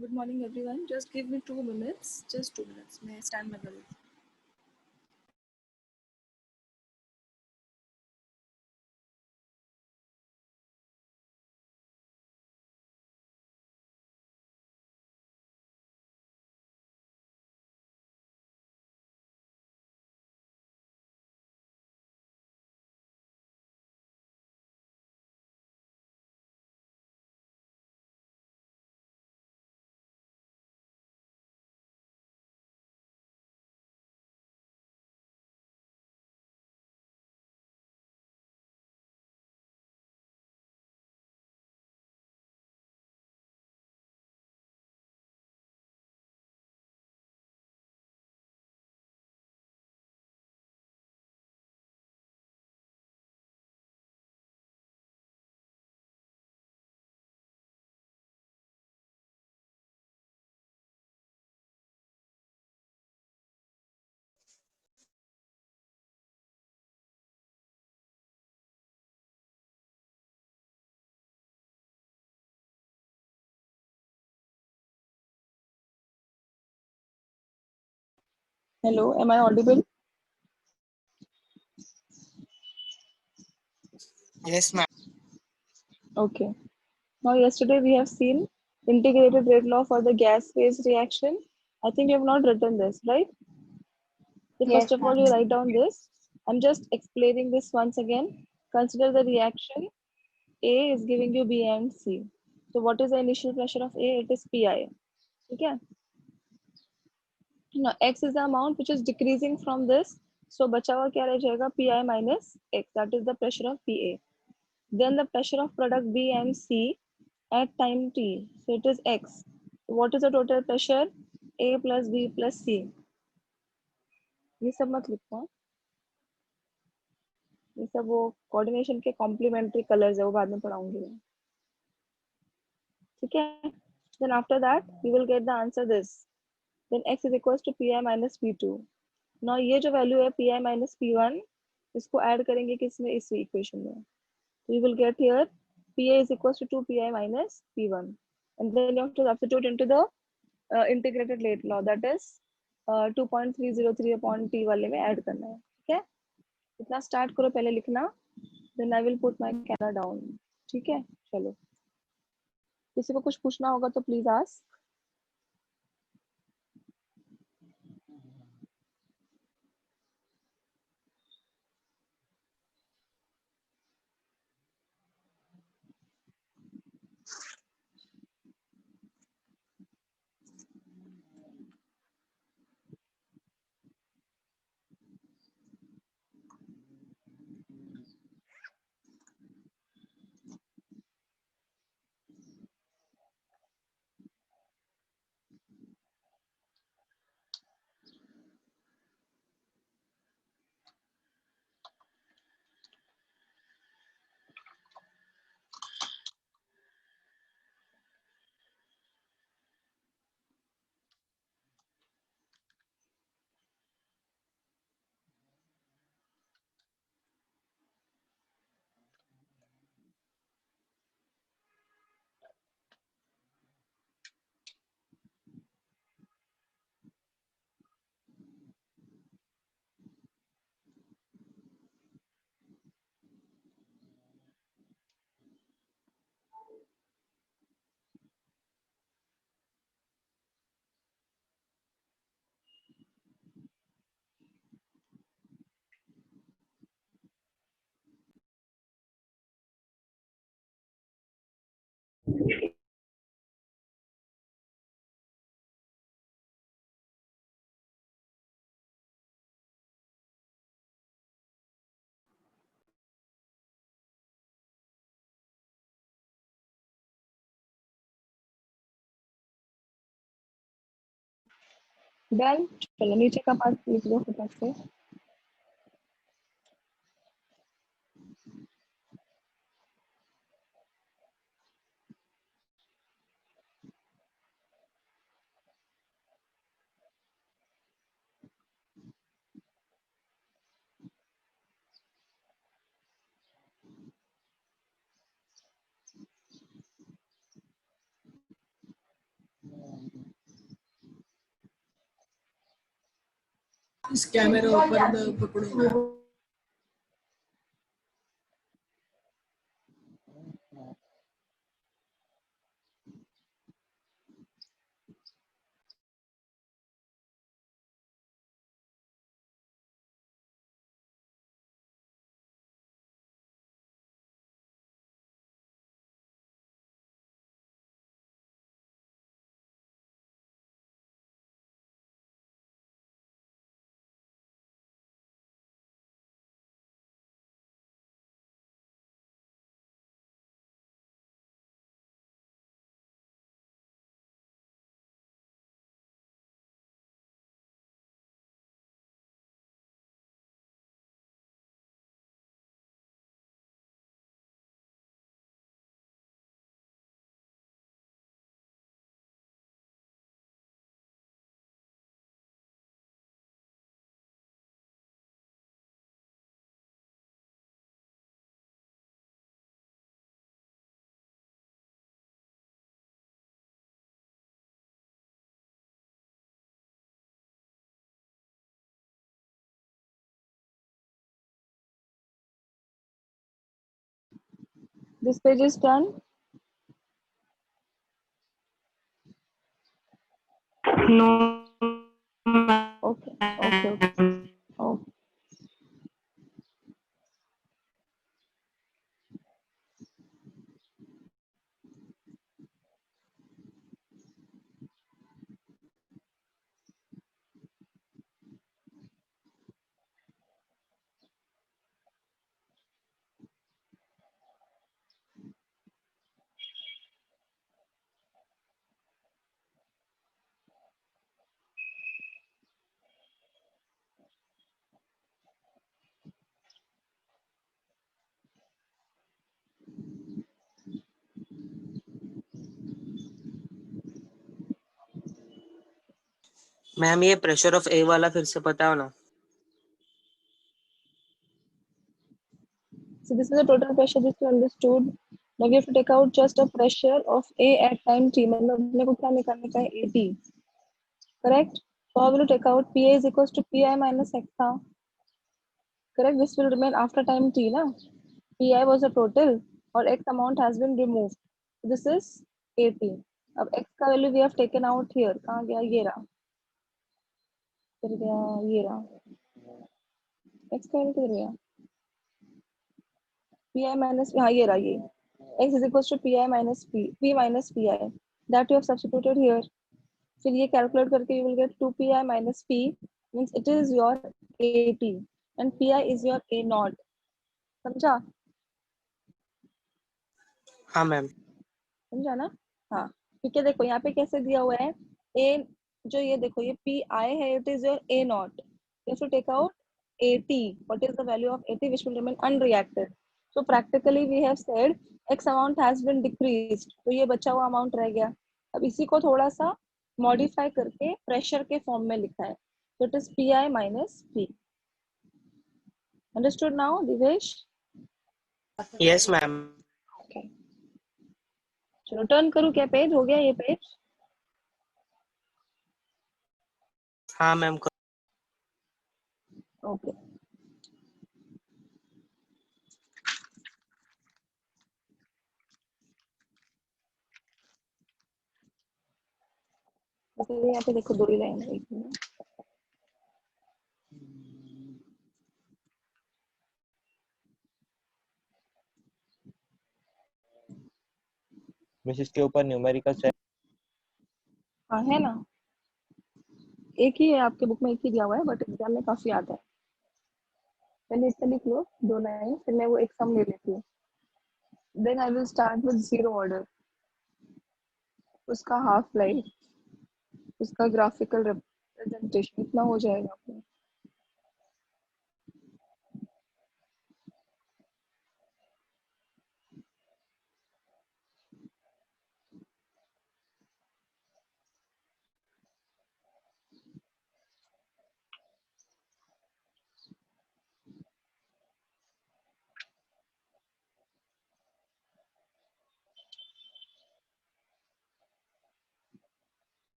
Good morning, everyone. Just give me 2 minutes. Just 2 minutes. मैं stand में कर लेती हूँ. Hello, am I audible? Yes, ma'am. Okay. Now, yesterday we have seen integrated rate law for the gas phase reaction. I think you have not written this, right? So first Yes, of all, ma'am. you write down this. I'm just explaining this once again. Consider the reaction. A is giving you B and C. So what is the initial pressure of A? It is Pi. Okay. Now X is the amount which is decreasing from this. So बचा हुआ क्या रह जाएगा? Pi minus X. That is the pressure of PA. Then the pressure of product B and C at time t. So it is X. What is the total pressure? A plus B plus C. ये सब मत लिखो. ये सब वो coordination के complementary colours है, वो बाद में पढ़ाऊंगी मैं. ठीक है. Then after that you will get the answer this. Then X is equals to Pi minus P2. Now ये जो वैल्यू है Pi minus P1, इसको ऐड करेंगे किसमें? इस इक्वेशन में. So you will get here PA is equals to 2Pi minus P1. And then you have to substitute into the integrated rate law, that is 2.303 upon T वाले में add करना है. ठीक है. इतना स्टार्ट करो पहले लिखना. Then I will put my camera down. ठीक है. चलो. किसी को कुछ पूछना होगा तो प्लीज आस्क. डन. चलो नीचे का पार्ट लिख दो फटाक से. इस कैमरा ऊपर पकड़ो। This page is done. No. Okay. Okay. Oh. Ma'am ये प्रेशर ऑफ ए वाला फिर से बताओ ना। So this is the total pressure that you understood. Now we have to take out just a pressure of A at time t. मतलब अपने को क्या निकालने का है AT. Correct? So how will you take out PA is equals to PI minus X था. Correct? This will remain after time t ना. PI was the total और X amount has been removed. So this is AT. अब X का value we have taken out here. कहाँ गया ये रहा. फिर गया ये रहा. X का value किधर गया? PI minus हाँ ये रहा ये. X is equals to PI minus P minus PI. That you have substituted here. फिर ये calculate करके you will get 2PI minus P means it is your AT and PI is your A naught. समझा? हाँ ma'am. समझा ना? हाँ ठीक है. देखो यहाँ पे कैसे दिया हुआ है A जो ये देखो ये PI है it is your A naught. You have to take out AT. What is the value of AT which will remain unreacted? So practically we have said X amount has been decreased. तो ये बचा हुआ amount रह गया. अब इसी को थोड़ा सा modify करके pressure के form में लिखा है. So it is PI minus P. Understood now, Divesh? Yes ma'am. Okay. चलो टर्न करूँ क्या पेज हो गया ये पेज? हाँ मैम। Okay. यहाँ पे देखो 2 ही लाइन है. मिस इसके ऊपर न्यूमेरिकल हाँ है ना. एक ही है आपके बुक में एक ही दिया हुआ है बट एग्जाम में काफी आता है. पहले इसका लिख लो 2 लाइन फिर मैं वो एक सम ले लेती हूँ. Then I will start with zero order. उसका हाफ लाइफ उसका ग्राफिकल रिप्रेजेंटेशन इतना हो जाएगा आपको.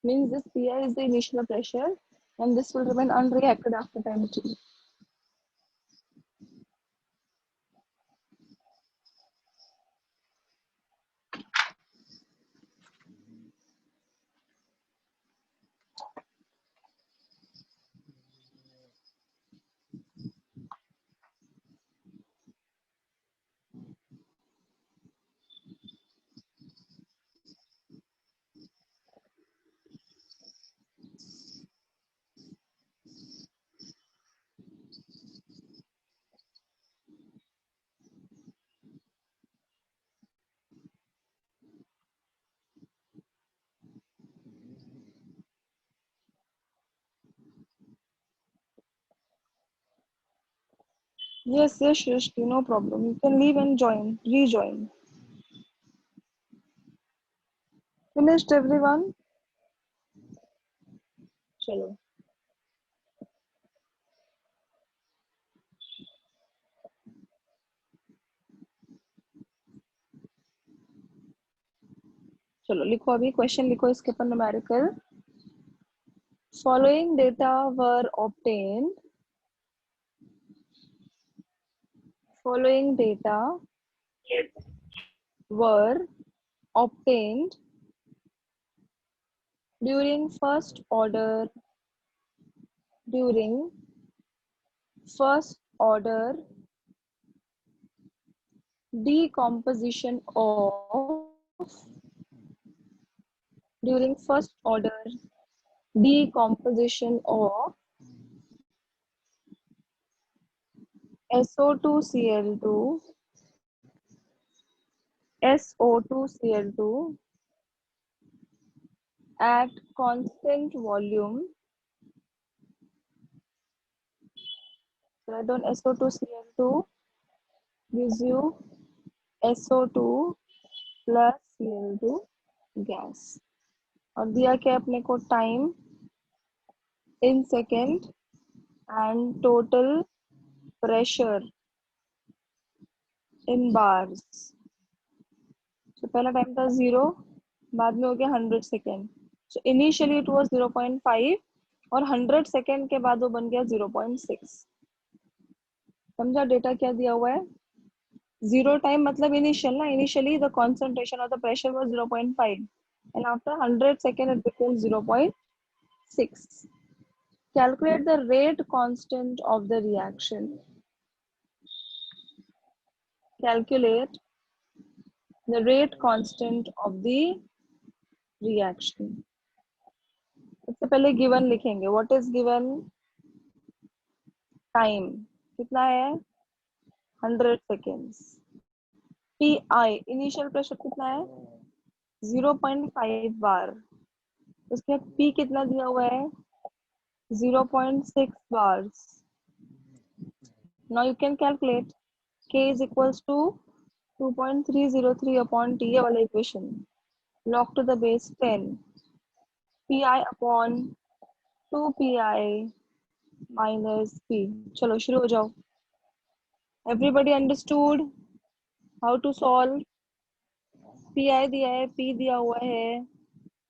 Means this PI is the initial pressure and this will remain unreacted after time t. Yes, yes, Shrishti, no problem. You can leave and rejoin. Finished, everyone? चलो चलो लिखो, अभी question लिखो इसके ऊपर numerical. Following data were obtained. Following data were obtained during first order decomposition of during first order decomposition of SO2Cl2 SO2Cl2 at constant volume. Write down SO2Cl2 gives you SO2 plus Cl2 gas. और दिया क्या अपने को time in second and total pressure in bars. So पहला time था 0, बाद में हो गया 100 second. So initially it was 0.5 और 100 सेकेंड के बाद वो बन गया 0.6. समझा डेटा क्या दिया हुआ है? 0 टाइम मतलब इनिशियल ना, initially the concentration of the pressure was 0.5 and after 100 second it became 0.6. Calculate the rate constant of the reaction. Calculate the rate constant of the reaction. सबसे पहले गिवन लिखेंगे. What is given? Time कितना है? 100 seconds. PI initial pressure कितना है? 0.5 bar. उसके बाद P कितना दिया हुआ है? 0.6 bars. Now you can calculate. K is equals to 2.303 upon T वाला equation. Log to the base 10. PI upon 2PI minus P. चलो शुरू हो जाओ. Everybody understood how to solve? PI दिया है, P दिया हुआ है.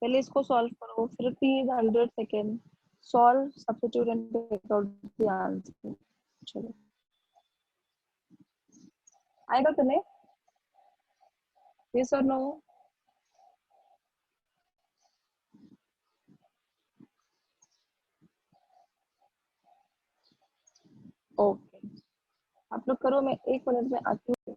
पहले इसको सॉल्व करो, फिर T is 100 second. Solve, substitute and take out the answer. चलो आएगा तुम्हें? Yes or no? ओके, आप लोग करो, मैं 1 मिनट में आती हूँ.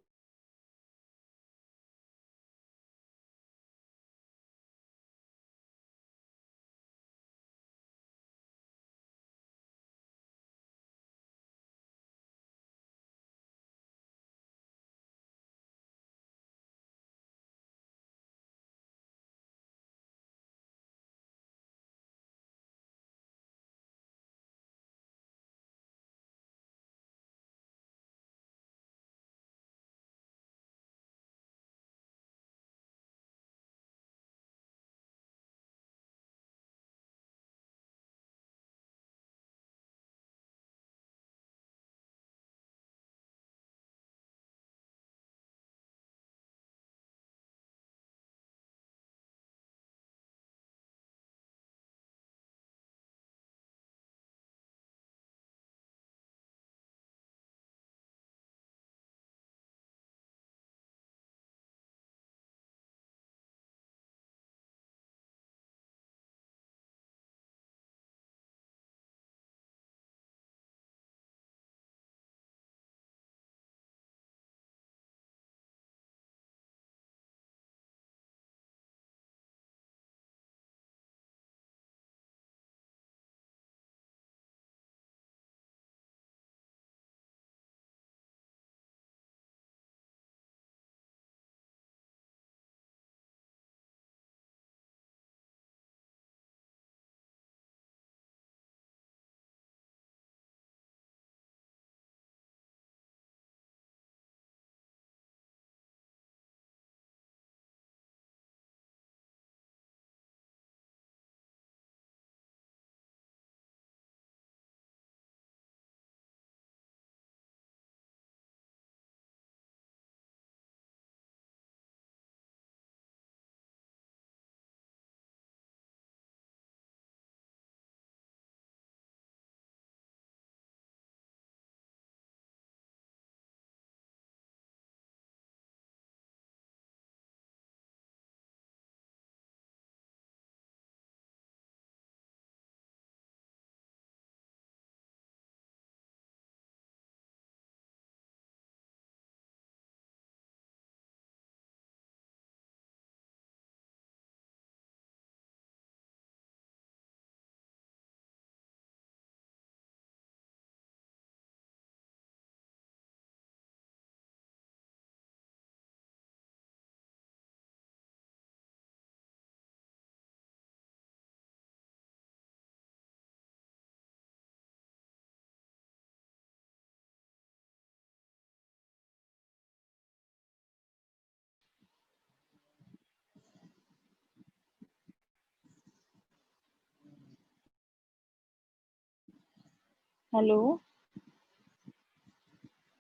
हेलो,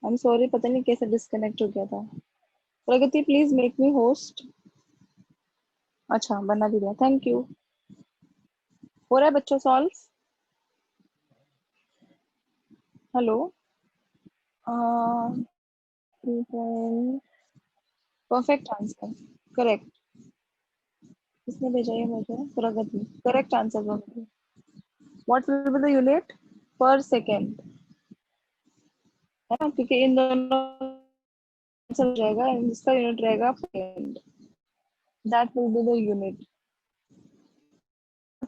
आई एम सॉरी, पता नहीं कैसे डिस्कनेक्ट हो गया था। प्रगति प्लीज मेक मी होस्ट। अच्छा बना भी दिया, थैंक यू। हो रहा है बच्चों solve? Hello, perfect answer, correct. किसने भेजा ये मुझे? Pragati, correct answer Pragati. What will be the unit? पर सेकेंड, है ना, क्योंकि इन दोनों आंसर हो जाएगा, इसका यूनिट रहेगा second, that will be the unit.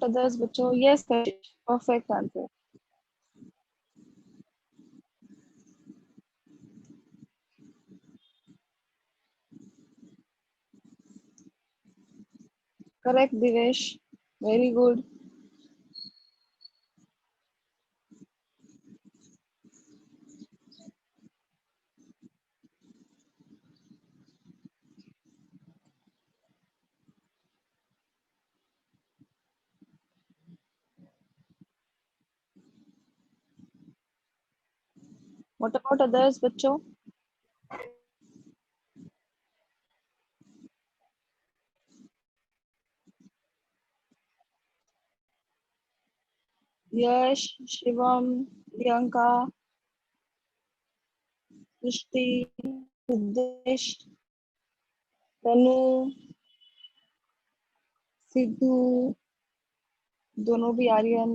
Others बच्चों, yes perfect answer. Correct Divesh, very good. What about others बच्चों? यश, शिवम, प्रियंका, सृष्टि, सिद्धेश, तनु, सिद्धू, दोनों भी, Aryan,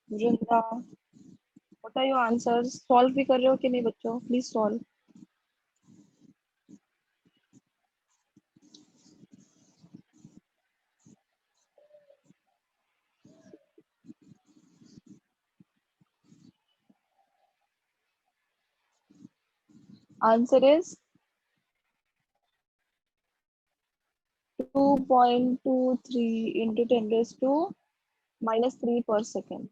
Vrinda. What are your answers? Solve भी कर रहे हो कि नहीं बच्चों? Please solve. Answer is 2.23 into 10 raised to -3 per second।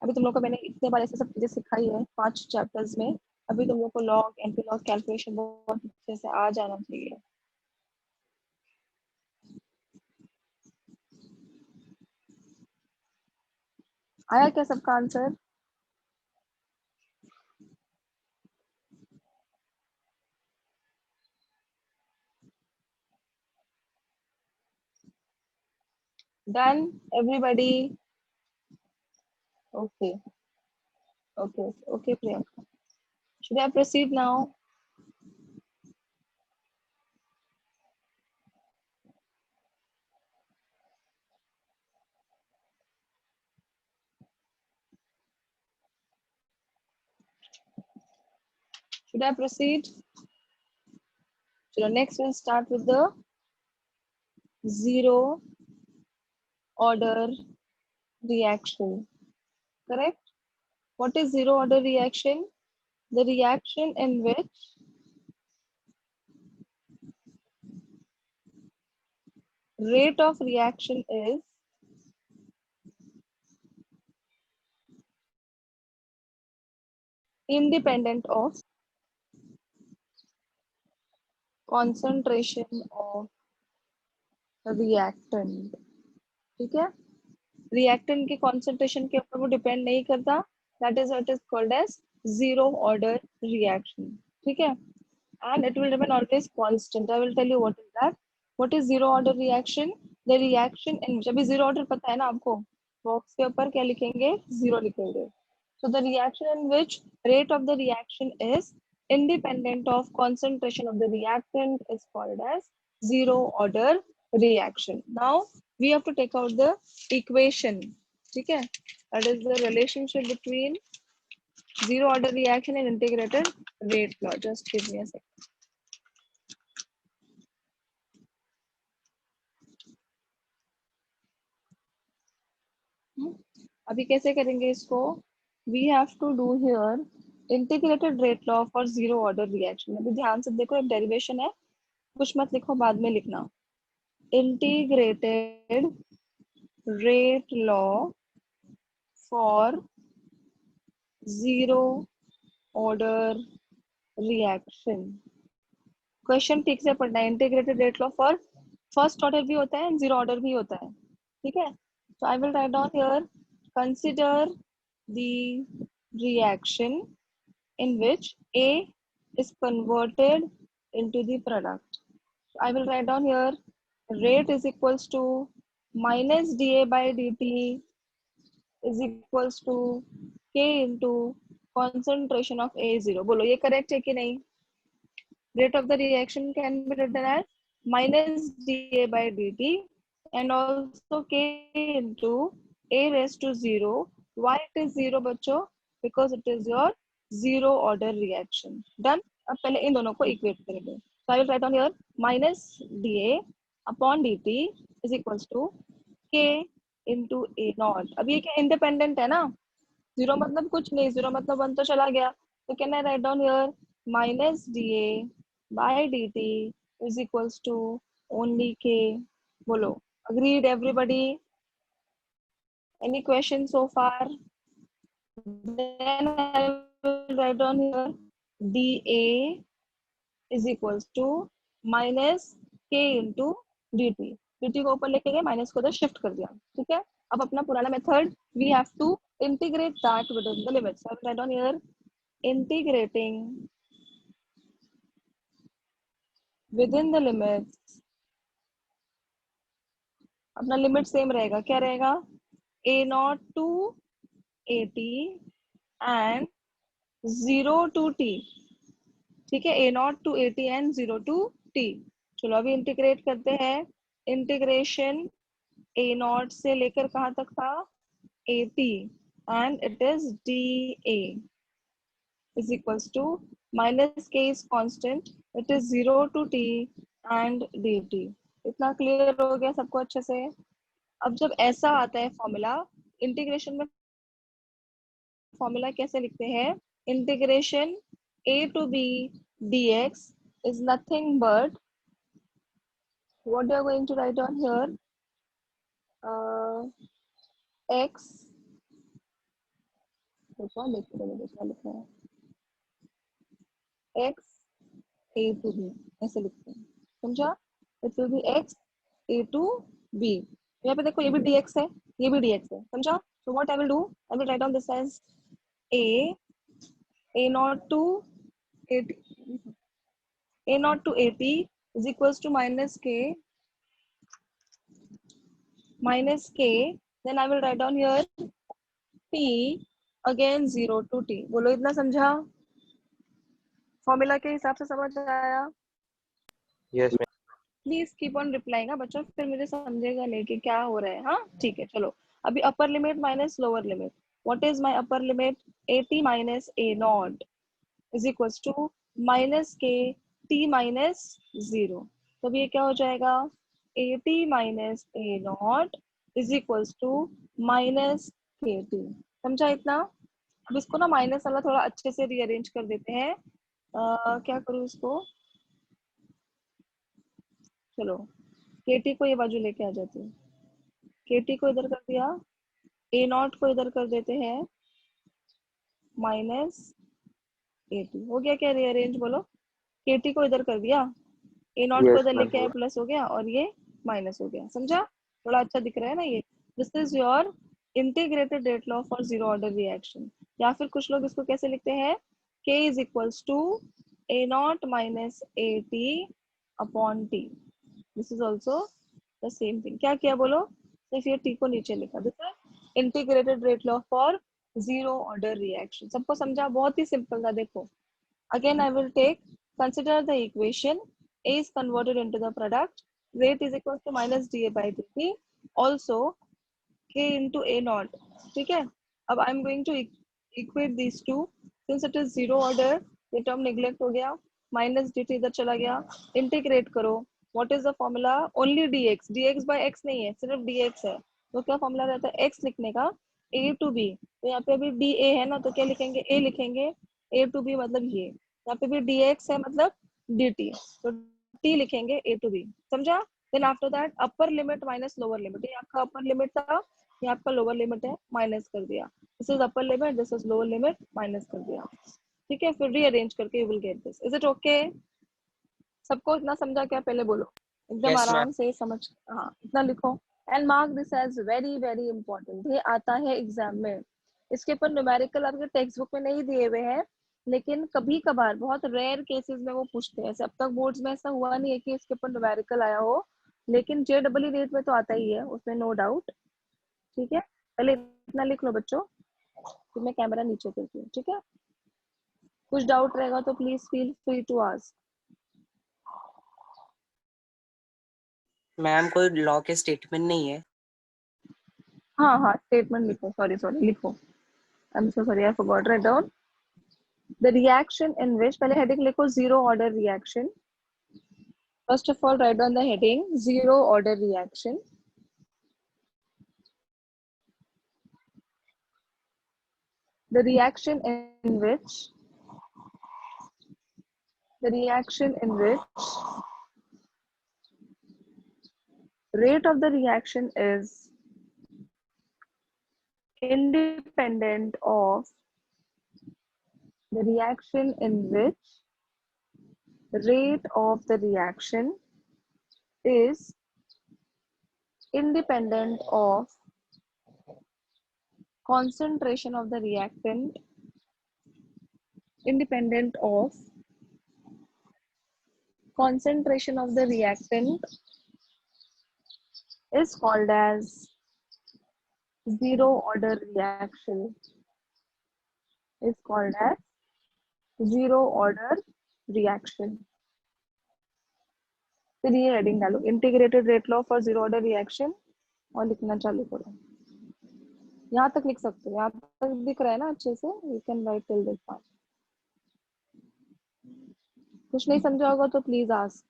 अभी तुम लोग को मैंने इतने बार ऐसे सब चीजें सिखाई है 5 चैप्टर्स में। अभी तुम लोग को लॉग, एंटी लॉग कैलकुलेशन बहुत अच्छे से आ जाना चाहिए। आया क्या सबका answer? Done everybody? Okay okay okay Priyanka, should I proceed now? Should I proceed? So next we'll start with the zero order reaction. Correct? What is zero order reaction? The reaction in which rate of reaction is independent of concentration of reactant। ठीक है, reactant के concentration के ऊपर वो depend नहीं करता, that is what is called as zero order reaction. ठीक है, and it will remain always constant। I will tell you what is that। What is zero order reaction? The reaction in which, अभी zero order पता है ना आपको, box के ऊपर क्या लिखेंगे? जीरो लिखेंगे। So the reaction in which rate of the reaction is independent of concentration of the reactant is called as zero order reaction। Now we have to take out the equation। ठीक है, that is the relationship between zero order reaction and integrated rate law। Just give me a second। अभी कैसे करेंगे इसको? We have to do here integrated rate law for zero order reaction. अभी ध्यान से देखो, एक डेरिवेशन है, कुछ मत लिखो, बाद में लिखना। Integrated rate law for zero order reaction. Question ठीक से पढ़ना है। Integrated rate law for first order भी होता है, जीरो ऑर्डर भी होता है। ठीक है, so I will write down here, consider the reaction in which A is converted into the product. I will write down here rate is equals to minus dA by dt is equals to K into concentration of A0. बोलो ये correct है कि नहीं? Rate of the reaction can be written as minus dA by dt and also K into A raised to 0. Why it is 0 बच्चों? Because it is your zero order reaction. Done? अब पहले इन दोनों को equate करेंगे. So I will write down here minus dA upon dt is equals to K into A naught. अब ये क्या independent है ना? 0 मतलब कुछ नहीं, 0 मतलब 1 तो चला गया. So can I write down here minus dA by dt is equals to only K. बोलो. Agreed everybody? Any questions so far? Then I will write down here dA is equals to minus K into dt. dt को ऊपर लेके गए, minus को उधर shift कर दिया. ठीक है. अब अपना पुराना method we have to integrate that within the limits. So I will write down here integrating within the limits. अपना लिमिट सेम रहेगा. क्या रहेगा? A0 to AT and 0 to T. ठीक है. A0 to AT and 0 to T. चलो अभी integrate करते हैं. इंटीग्रेशन A0 से लेकर कहाँ तक था? AT and it is dA is equals to minus K is constant. It is 0 to T and dt. इतना क्लियर हो गया सबको अच्छे से? अब जब ऐसा आता है फॉर्मूला, इंटीग्रेशन में फॉर्मूला कैसे लिखते हैं? Integration a to b dx is nothing but what you are going to write down here x लिखना है x a to b ऐसे लिखते हैं. समझा? It will be x a to b. यहाँ पे देखो ये भी dx है, ये भी dx है. समझा? So what I will do? I will write down this as a0 to at a0 to at is equals to minus k. Then I will write down here t again 0 to t. बोलो इतना समझा? Formula के हिसाब से समझ आया? Yes, ma'am. Please keep on replying बच्चों, फिर मुझे समझेगा नहीं कि क्या हो रहा है. हाँ ठीक है. चलो अभी upper limit minus lower limit. What is my upper limit? at minus a naught is equals to minus K t minus 0. तो अब ये क्या हो जाएगा? at minus a naught is equals to minus K T. समझा इतना? अब इसको ना माइनस वाला थोड़ा अच्छे से रीअरेंज कर देते हैं. क्या करूँ इसको? चलो केटी को ये बाजू लेके आ जाती है. केटी को इधर कर दिया, ए नॉट को इधर कर देते हैं माइनस एटी. हो गया क्या रीअरेंज? बोलो. केटी को इधर कर दिया, ए नॉट को Yes, इधर ma'am. लेके आया, प्लस हो गया और ये माइनस हो गया. समझा? थोड़ा अच्छा दिख रहा है ना ये? This is your integrated rate law for zero order reaction. या फिर कुछ लोग इसको कैसे लिखते हैं? K is equals to A naught minus A T upon T. This is also the same thing. क्या किया बोलो? सिर्फ ये टी को नीचे लिखा. This is integrated rate law for zero order reaction. सबको समझा? बहुत ही सिंपल था. देखो again I will take, consider the equation A is converted into the product, rate is equal to minus dA by dt, also K into A naught. ठीक है. अब I am going to equate these two. Since it is zero order, ये term neglect हो गया, minus dt इधर चला गया. Integrate करो. What is the formula? Only dx. dx by x नहीं है, सिर्फ dx है. तो क्या फॉर्मूला रहता है? x लिखने का a to b. तो यहाँ पे अभी dA है ना, तो क्या लिखेंगे? a लिखेंगे. a to b मतलब ये. यहाँ पे भी dx है मतलब dt. तो t लिखेंगे a to b. समझा? Then after that upper limit minus lower limit. ये आपका upper limit था, ये आपका लोअर लिमिट है, माइनस कर दिया. This is upper limit, this is lower limit, minus कर दिया. ठीक है. फिर रीअरेंज करके you will get this. Is it okay? सबको इतना समझा क्या? पहले बोलो. एकदम Yes, आराम ma'am. से समझ. हाँ इतना लिखो and mark this as very very important. ये आता है एग्जाम में. इसके ऊपर न्यूमेरिकल आपके टेक्स्ट बुक में नहीं दिए हुए हैं, लेकिन कभी कभार बहुत रेयर केसेस में वो पूछते हैं। ऐसे अब तक बोर्ड्स में ऐसा हुआ नहीं है कि इसके ऊपर न्यूमेरिकल आया हो, लेकिन JEE रेट में तो आता ही है, उसमें नो डाउट। ठीक है, पहले इतना लिख लो बच्चों, फिर मैं कैमरा नीचे करती हूँ। ठीक है, कुछ डाउट रहेगा तो please feel free to ask. Ma'am कोई लॉ के स्टेटमेंट नहीं है? हाँ हाँ, स्टेटमेंट लिखो, सॉरी सॉरी लिखो, I am so sorry, I forgot, write down the reaction in which, पहले हेडिंग लिखो zero order reaction. First of all write down the heading zero order reaction. The reaction in which rate of the reaction is independent of the reaction in which rate of the reaction is independent of concentration of the reactant, independent of concentration of the reactant is called as zero order reaction, is called as zero order reaction। फिर ये heading डालो, integrated rate law for zero order reaction, और लिखना चालू करो। यहाँ तक लिख सकते हो, यहाँ तक दिख रहा है ना अच्छे से, you can write till this part. कुछ नहीं समझा होगा तो प्लीज आस्क।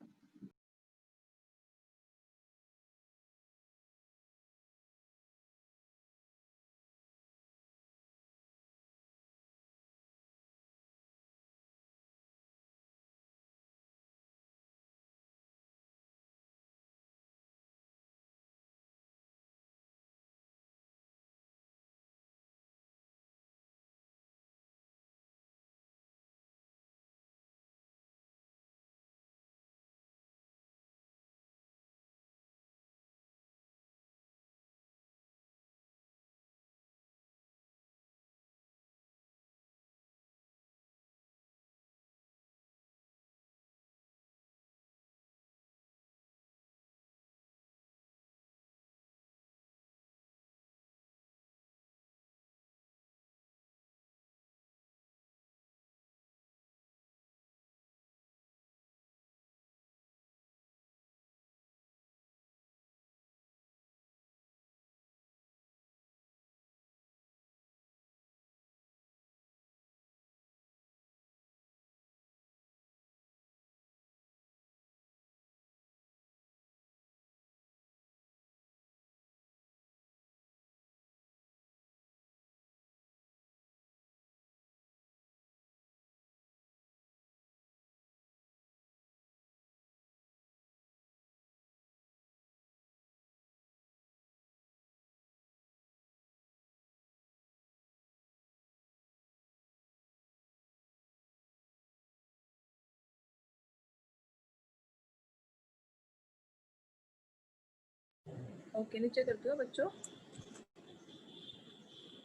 ओके, नीचे करते हो बच्चों,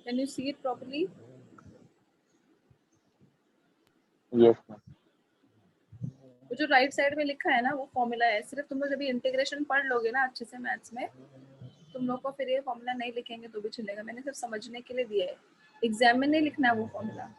can you see it properly? Yes, ma'am. वो जो राइट साइड में लिखा है ना, वो फॉर्मूला है। सिर्फ तुम लोग जब इंटीग्रेशन पढ़ लोगे ना अच्छे से मैथ्स में, तुम लोग को फिर ये फॉर्मूला नहीं लिखेंगे तो भी चलेगा। मैंने सिर्फ समझने के लिए दिया है, एग्जाम में नहीं लिखना है वो फॉर्मूला।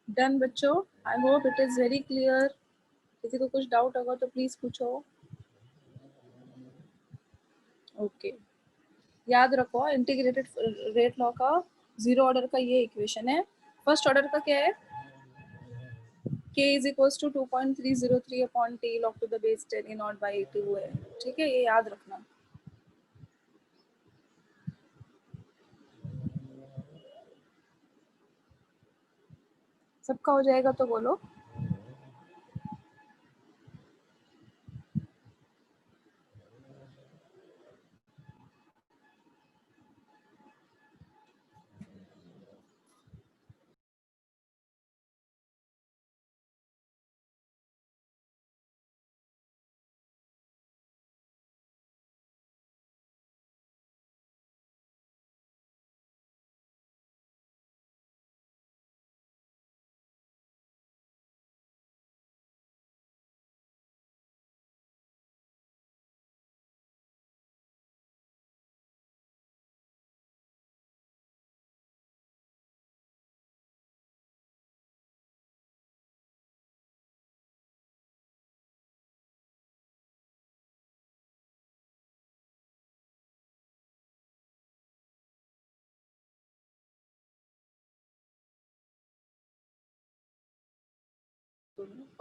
डन बच्चों, I hope it is very clear. किसी को कुछ डाउट होगा तो प्लीज पूछो। ओके, याद रखो इंटीग्रेटेड रेट लॉ का जीरो ऑर्डर का ये इक्वेशन है। फर्स्ट ऑर्डर का क्या है? k is equals to 2.303 upon t log to the base 10 a naught by 2 है। ठीक है, ये याद रखना। सबका हो जाएगा तो बोलो।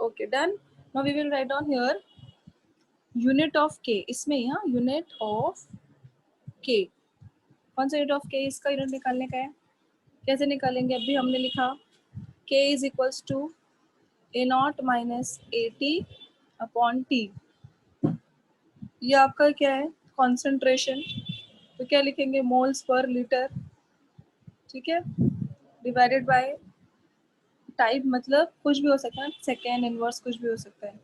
Okay, done. Now we will write down here unit of k। इसमें यहाँ unit of k, कौन सा unit of k इसका यूनिट निकालने का है। कैसे निकालेंगे, अभी हमने लिखा k is equals to a naught minus A T upon T. ये आपका क्या है, कॉन्सेंट्रेशन, तो क्या लिखेंगे, मोल्स पर लीटर। ठीक है, डिवाइडेड बाय टाइप, मतलब कुछ भी हो सकता है, सेकेंड, इनवर्स, कुछ भी हो सकता है।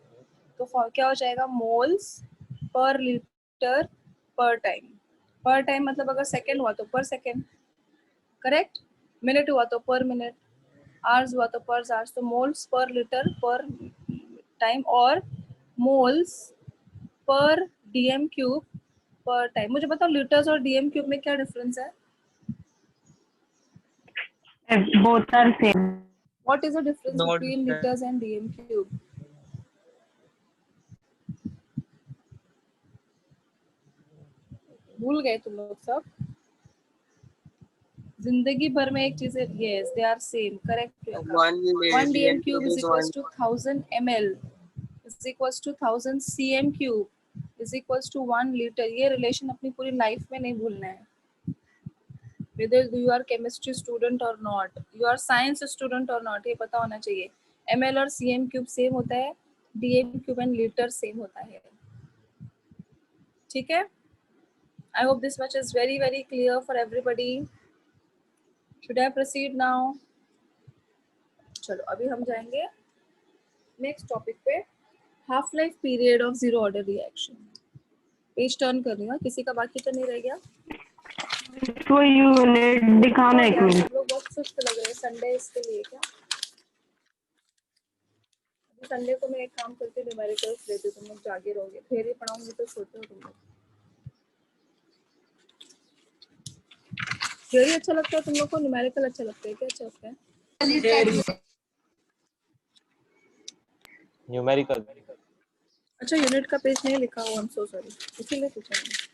तो क्या हो जाएगा, मोल्स पर लीटर पर टाइम। पर टाइम मतलब अगर सेकेंड हुआ तो पर सेकेंड, करेक्ट। मिनट हुआ तो पर मिनट, आवर्स हुआ तो पर आवर्स। तो मोल्स पर लीटर पर टाइम और मोल्स पर डीएम क्यूब पर टाइम। मुझे बताओ लीटर्स और डीएम क्यूब में क्या डिफरेंस है। Both are same. What is the difference Not between litres and DM cube. भूल गए तुम लोग सब। जिंदगी भर में एक चीज है, yes they are same, correct. one one DM DM cube cube is is equals one. To 1000 ml is equals to 1000 cm cube is equals to 1 litre. ये रिलेशन अपनी पूरी लाइफ में नहीं भूलना है, whether you are chemistry student or not, you are science student or not, ये पता होना चाहिए। ml और cm क्यूब सेम होता है, dm cube and litre same होता है। ठीक है, I hope this much is very very clear for everybody. Should I proceed now? चलो अभी हम जाएंगे नेक्स्ट टॉपिक पे, half life period of zero order reaction. Page turn कर रही हूँ, किसी का बाकी तो नहीं रह गया। इसको यूनिट दिखाना एक यार मिनट। सब लोग बहुत सुस्त लग रहे हैं, संडे इसके लिए क्या। संडे को मैं एक काम करती हूँ, न्यूमेरिकल्स लेती हूँ, तुम लोग जागे रहोगे, फिर ही पढ़ाऊंगी तो सोते हो तुम लोग। थ्योरी अच्छा लगता है तुम लोग को, न्यूमेरिकल अच्छा लगता है, क्या अच्छा लगता है। न्यूमेरिकल। अच्छा यूनिट का पेज नहीं लिखा हुआ, आई एम सो सॉरी, इसीलिए पूछा मैंने।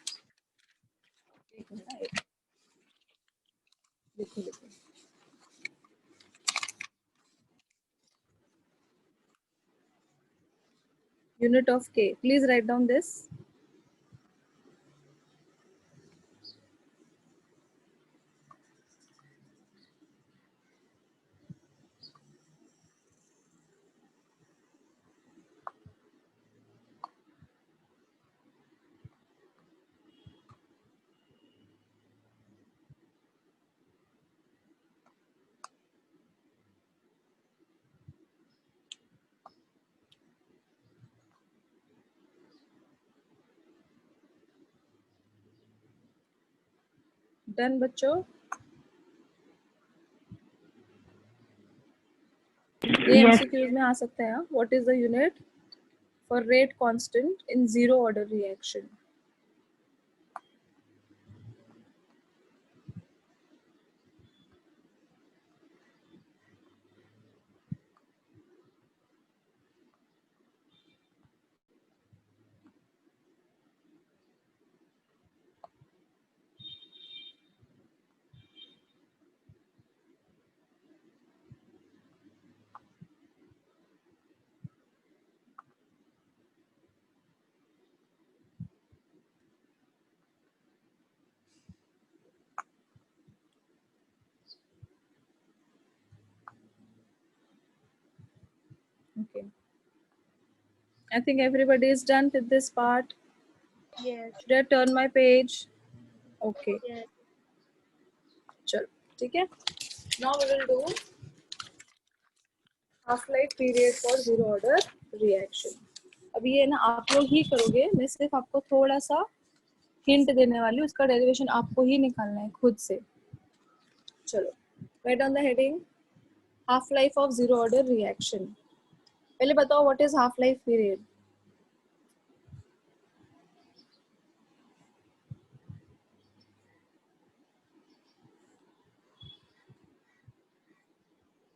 एक मिनट, लिखो लिखो। Unit of K. Please write down this. Done बच्चों। ये Yes. MCQs में आ सकता है। What is the unit for rate constant in zero order reaction? I think everybody is done with this part. Yes. Should I turn my page? Okay. Yes. चलो ठीक है. Now we will do half-life period for zero order reaction. अब ये ना आप लोग ही करोगे, मैं सिर्फ आपको थोड़ा सा हिंट देने वाली हूँ, उसका डेरिवेशन आपको ही निकालना है खुद से. चलो, right on the heading half life of zero order reaction. पहले बताओ what is half life period.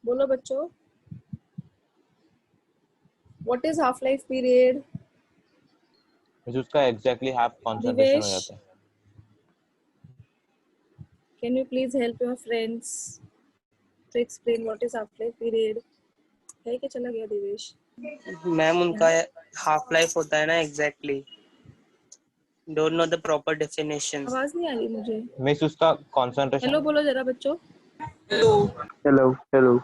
बोलो बच्चों, what is half life period. उसका एग्जैक्टली हाफ कंसंट्रेशन हो दिवेश, जाता है. Can you please help your friends to explain what is half life period. है कि चला गया दिवेश. मैम उनका हाफ लाइफ होता है ना exactly. Don't know the proper definition. आवाज नहीं आ रही मुझे. मींस उसका कंसंट्रेशन. हेलो बोलो जरा बच्चों. हेलो हेलो हेलो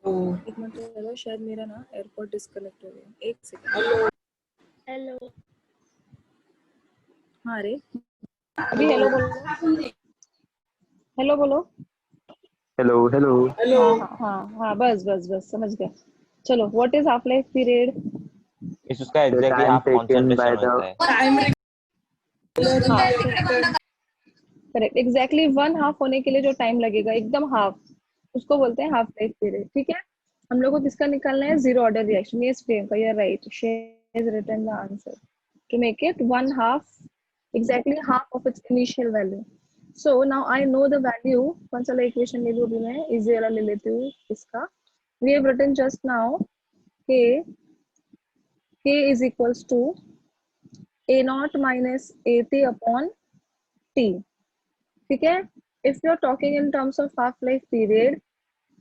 एक मिनट चलो, शायद मेरा ना एयरपोर्ट डिस्कनेक्ट हो गया. एक सेकंड. हेलो. हाँ रे, अभी हेलो बोलो. हेलो बोलो. हेलो हेलो हेलो हाँ हाँ हाँ, बस बस बस समझ गए. चलो, what is half life period. Means उसका exactly time half taken by concentration the- होता है. Time correct, exactly one half होने के लिए जो टाइम लगेगा, एकदम हाफ, उसको बोलते हैं हाफ लाइफ पीरियड. ठीक है, हम लोग को किसका निकालना है, जीरो ऑर्डर रिएक्शन. ये फ्रेम का, you are right, she has written the answer to make it one half, exactly half of its initial value. So now I know the value. कौन सा इक्वेशन ले लूं अभी मैं, इजी वाला ले लेती हूँ इसका. We have written just now k is equals to a naught minus at upon t. ठीक है. If you are talking in terms of half life period,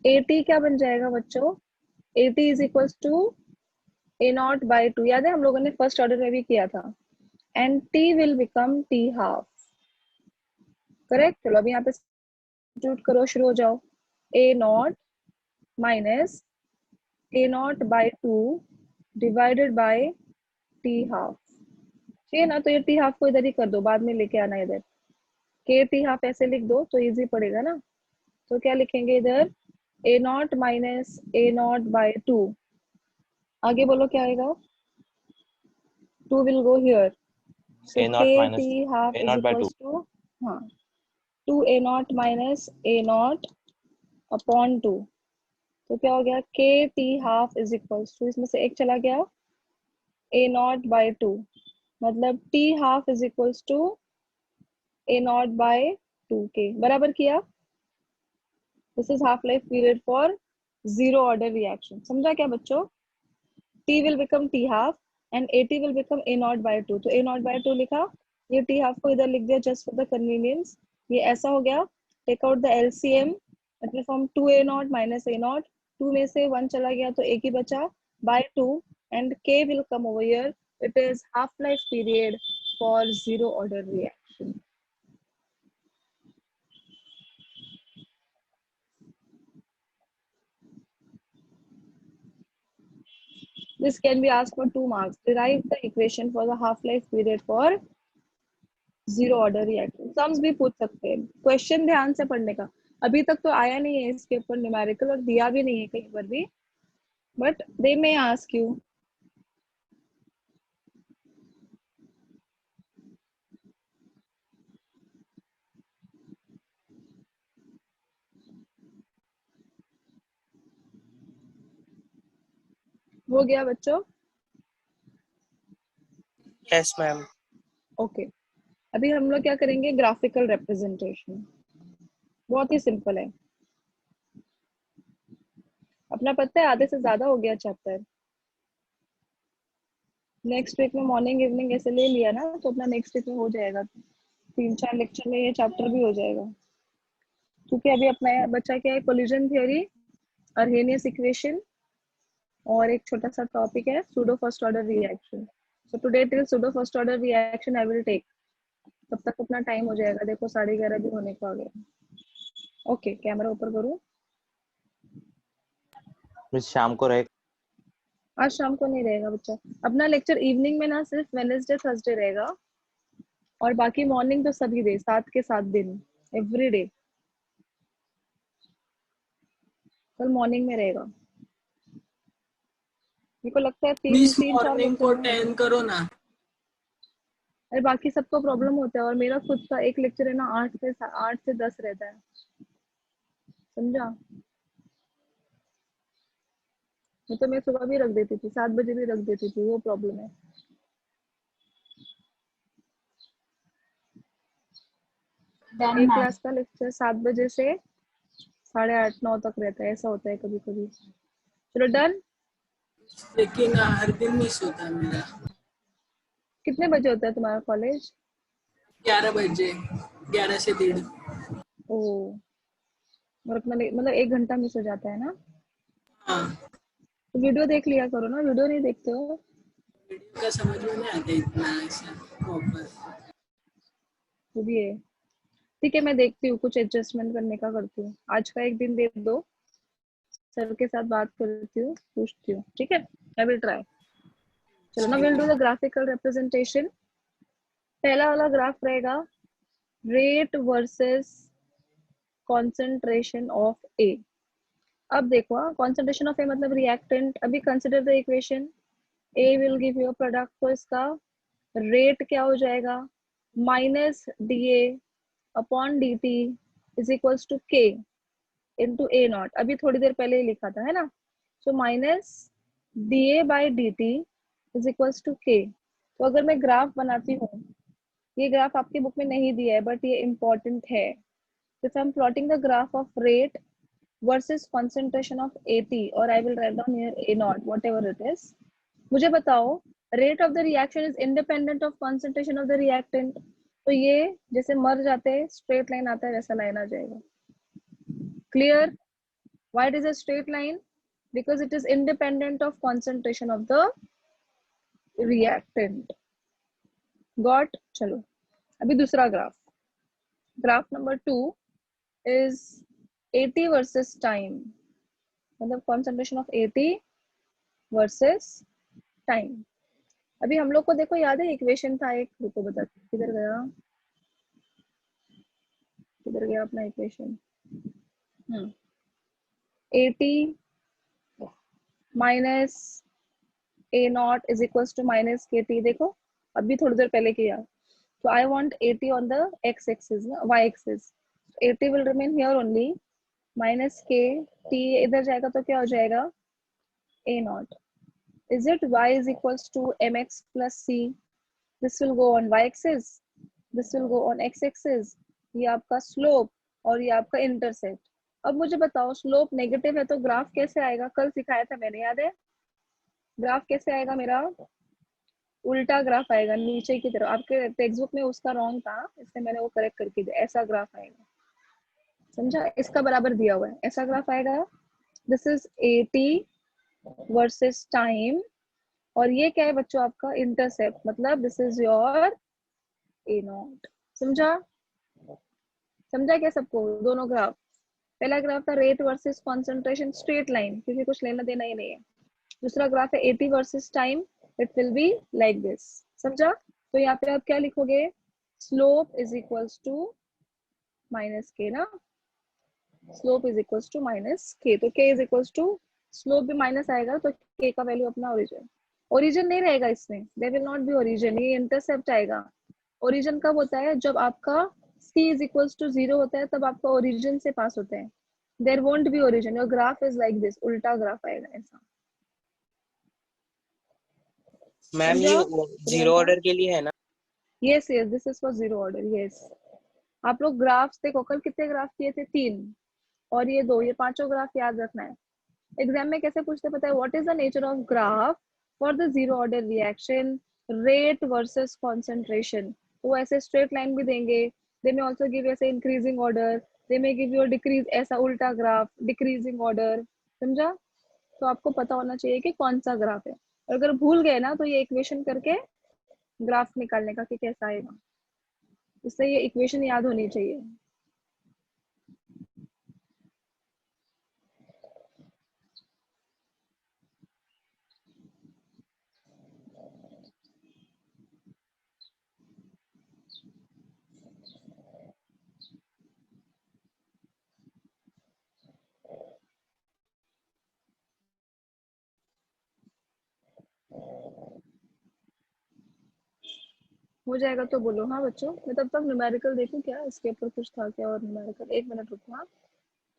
at क्या बन जाएगा बच्चों, at is equals to a naught by 2. याद है हम लोगों ने फर्स्ट ऑर्डर में भी किया था. And t will become t half. Correct. चलो अभी यहाँ पे सब्स्टिट्यूट करो, शुरू हो जाओ. a naught minus a naught by 2 divided by t half. ठीक है ना. तो ये t हाफ को इधर ही कर दो, बाद में लेके आना इधर. k t हाफ ऐसे लिख दो तो इजी पड़ेगा ना. तो क्या लिखेंगे इधर, a naught minus a naught by 2. आगे बोलो क्या आएगा. 2 will go here. So A naught k minus t half A is naught by 2. equals to हाँ 2 a naught minus a naught upon 2. तो क्या हो गया, k t half is equals to, इसमें से एक चला गया, a naught by 2, मतलब t half is equals to a naught by 2k. बराबर किया. This is half life period for zero order reaction. समझा क्या बच्चों. t will become t half and at will become a naught by 2. तो a naught by 2 लिखा, ये t half को इधर लिख दिया just for the convenience. ये ऐसा हो गया. टेक आउट द LCM, मतलब from 2a naught minus a naught, 2 में से 1 चला गया तो एक ही बचा, by 2, and k will come over here. It is half life period for zero order reaction. This can be asked for 2 marks. Derive the equation for the half life period for zero order reaction. Sums भी पूछ सकते हैं. Question ध्यान से पढ़ने का. अभी तक तो आया नहीं है इसके ऊपर न्यूमेरिकल, और दिया भी नहीं है कहीं पर भी, but they may ask you. हो गया बच्चों. Yes ma'am. ओके, अभी हम लोग क्या करेंगे, ग्राफिकल रिप्रेजेंटेशन. बहुत ही सिंपल है. अपना पता है आधे से ज्यादा हो गया चैप्टर. नेक्स्ट वीक में मॉर्निंग इवनिंग ऐसे ले लिया ना, तो अपना नेक्स्ट वीक में हो जाएगा. 3-4 लेक्चर में ये चैप्टर भी हो जाएगा. क्योंकि अभी अपना बच्चा क्या है, कोलिजन थ्योरी, अर्हेनियस इक्वेशन, और एक छोटा सा टॉपिक है pseudo first order reaction. So today till pseudo first order reaction I will take. तब तक अपना टाइम हो जाएगा. देखो 11:30 भी होने को आ गया. ओके, कैमरा ऊपर करूँ. मिस शाम को रहे. आज शाम को नहीं रहेगा बच्चा। अपना लेक्चर इवनिंग में ना सिर्फ वेडनेसडे थर्सडे रहेगा, और बाकी मॉर्निंग तो सभी डे, 7 के 7 दिन, एवरी डे। कल मॉर्निंग में रहेगा। मेरे को लगता है मिस तीन चार मॉर्निंग लेक्चर को में। 10 करो ना। अरे बाकी सबको प्रॉब्लम होता है, और मेरा खुद का एक लेक्चर है ना 8 से 10 रहता है, समझा। नहीं तो मैं सुबह भी रख देती थी, 7 बजे भी रख देती थी, वो प्रॉब्लम है। एक क्लास का लेक्चर 7 बजे से 8:30 9 तक रहता है, ऐसा होता है कभी कभी। चलो डन। लेकिन हर दिन मिस होता है मेरा। कितने बजे होता है तुम्हारा कॉलेज? 11 बजे, 11 से 1:30। ओ, और अपना मतलब 1 घंटा मिस हो जाता है ना। हाँ, तो वीडियो देख लिया करो ना, वीडियो नहीं देखते हो? वीडियो का समझ में नहीं आता इतना ऐसा प्रॉपर। वो भी है। ठीक है, मैं देखती हूँ, कुछ एडजस्टमेंट करने का करती हूँ। आज का एक दिन दे दो, सर के साथ बात करती हूँ, पूछती हूँ, ठीक है। I will try. चलो ना, will do the graphical representation. पहला वाला ग्राफ रहेगा rate versus concentration of A. अब देखो, कॉन्सेंट्रेशन ऑफ ए मतलब रिएक्टेंट। अभी consider the equation, A will give you product, तो इसका रेट क्या हो जाएगा, minus D A upon D T is equals to K into A naught. अभी थोड़ी देर पहले ही लिखा था, है ना। So minus D A by D T is equals to K. तो अगर मैं ग्राफ बनाती हूँ, ये ग्राफ आपकी बुक में नहीं दिया है बट ये इंपॉर्टेंट है। if I'm plotting the graph of rate versus concentration of AT, or I will write down here A naught, whatever it is. मुझे बताओ, rate of the reaction is independent of concentration of the reactant. तो ये जैसे मर जाते हैं, straight line आता है, वैसा line आ जाएगा। Clear? Why it is a straight line? Because it is independent of concentration of the reactant. Got? चलो, अभी दूसरा graph. Graph number 2 is AT versus time, मतलब concentration of AT versus time। अभी हम लोग को देखो याद है इक्वेशन था एक, रुको बता किधर गया अपना equation. AT minus A naught is equals to minus KT। देखो अभी थोड़ी देर पहले किया। तो I want AT on the x axis ना, y axis. AT will remain here only, minus KT इधर जाएगा तो क्या हो जाएगा, A naught. Is it y is equals to mx plus c? This will go on y axis, this will go on x axis। ये आपका slope और ये आपका इंटरसेप्ट। अब मुझे बताओ, स्लोप नेगेटिव है तो ग्राफ कैसे आएगा? कल सिखाया था मैंने, याद है? ग्राफ कैसे आएगा मेरा? उल्टा ग्राफ आएगा, नीचे की तरफ। आपके टेक्स्ट बुक में उसका रॉन्ग था, इसलिए मैंने वो करेक्ट करके दिया। ऐसा ग्राफ आएगा, समझा? इसका बराबर दिया हुआ है, ऐसा ग्राफ आएगा। This is AT versus time, और ये क्या है बच्चों, आपका इंटरसेप्ट, मतलब this is your A not. समझा? समझा क्या सबको? दोनों ग्राफ। पहला ग्राफ था rate versus concentration, straight line, क्योंकि कुछ लेना देना ही नहीं है। दूसरा ग्राफ है AT versus time, it will be like this. समझा? तो यहाँ पे आप क्या लिखोगे, slope is equals to minus K ना, slope is equals to minus K. तो K is equals to, slope भी माइनस आएगा तो के का वैल्यू अपना ओरिजिन। ओरिजिन नहीं रहेगा इसमें, there will not be origin, ये इंटरसेप्ट आएगा। ओरिजिन कब होता है? जब आपका c इज इक्वल्स टू 0 होता है, तब आपका ओरिजिन से पास होता है। There won't be origin, your graph is like this, उल्टा ग्राफ आएगा ऐसा। मैम ये जीरो ऑर्डर के लिए है ना? Yes yes, this is for zero order. Yes, आप लोग ग्राफ्स देखो, कल कितने ग्राफ किए थे? 3, और ये 2, ये पांचों ग्राफ याद रखना है। एग्जाम में कैसे पूछते पता है, what is the nature of graph for the zero order reaction, rate versus concentration. तो ऐसे स्ट्रेट लाइन भी देंगे, दे में आल्सो गिव ऐसे इंक्रीजिंग ऑर्डर, दे में गिव यू डिक्रीज, ऐसा उल्टा ग्राफ, डिक्रीजिंग ऑर्डर। समझा? तो आपको पता होना चाहिए कि कौन सा ग्राफ है। और अगर भूल गए ना, तो ये इक्वेशन करके ग्राफ निकालने का कि कैसा आएगा, इससे ये इक्वेशन याद होनी चाहिए। हो जाएगा तो बोलो हाँ बच्चों। मैं तब तक न्यूमेरिकल देखूं क्या, इसके ऊपर कुछ था क्या और न्यूमेरिकल। 1 मिनट रुको हाँ,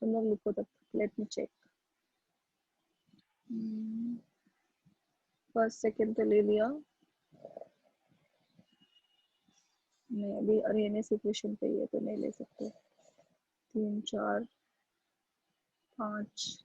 तुम लोग लिखो तब तक। Let me check. First second तो ले लिया नहीं, अभी अरेनेस इक्वेशन पे ही है तो नहीं ले सकते। 3 4 5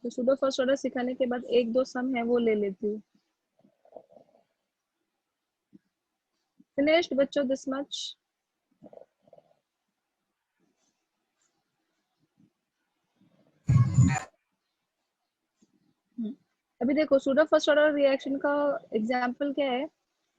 तो सुडो फर्स्ट ऑर्डर सिखाने के बाद 1 2 सम है वो ले लेती हूँ। फिनिश्ड बच्चों दिस मच। अभी देखो सुडो फर्स्ट ऑर्डर रिएक्शन का एग्जांपल क्या है,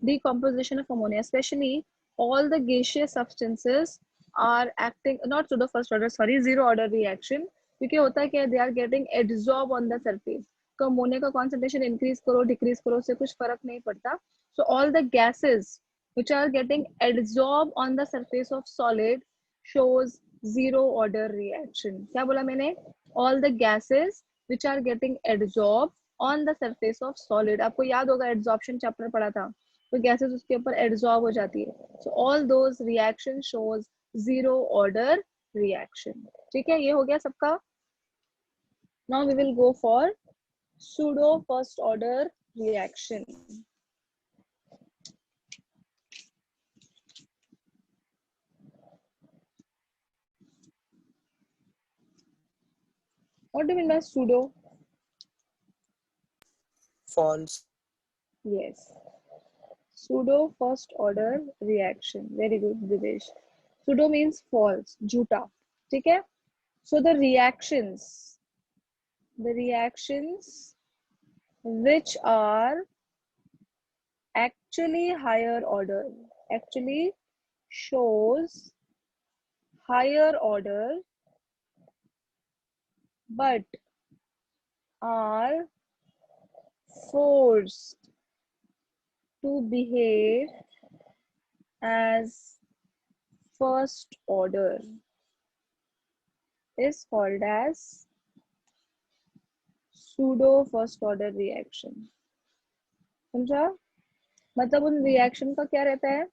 decomposition of ammonia, especially all the gaseous substances are acting, not pseudo first order, sorry, zero order reaction, क्योंकि होता है क्या, they are getting adsorb on the surface। तो अमोनिया का concentration increase करो decrease करो उससे कुछ फर्क नहीं पड़ता। So all the gases which are getting adsorb on the surface of solid shows zero order reaction। क्या बोला मैंने? all the gases which are getting adsorb on the surface of solid। आपको याद होगा adsorption चैप्टर पढ़ा था, तो gases उसके ऊपर एब्जॉर्ब हो जाती है। So all those reaction shows zero order reaction. ठीक है, ये हो गया सबका। Now we will go for pseudo first order reaction. What do you mean by pseudo? False. Yes, pseudo first order reaction, very good Divesh। pseudo means false, झूठा। ठीक है, so the reactions which are actually higher order, actually shows higher order but are forced to behave as first order is called as pseudo first order reaction। समझा? मतलब उन reaction का क्या रहता है,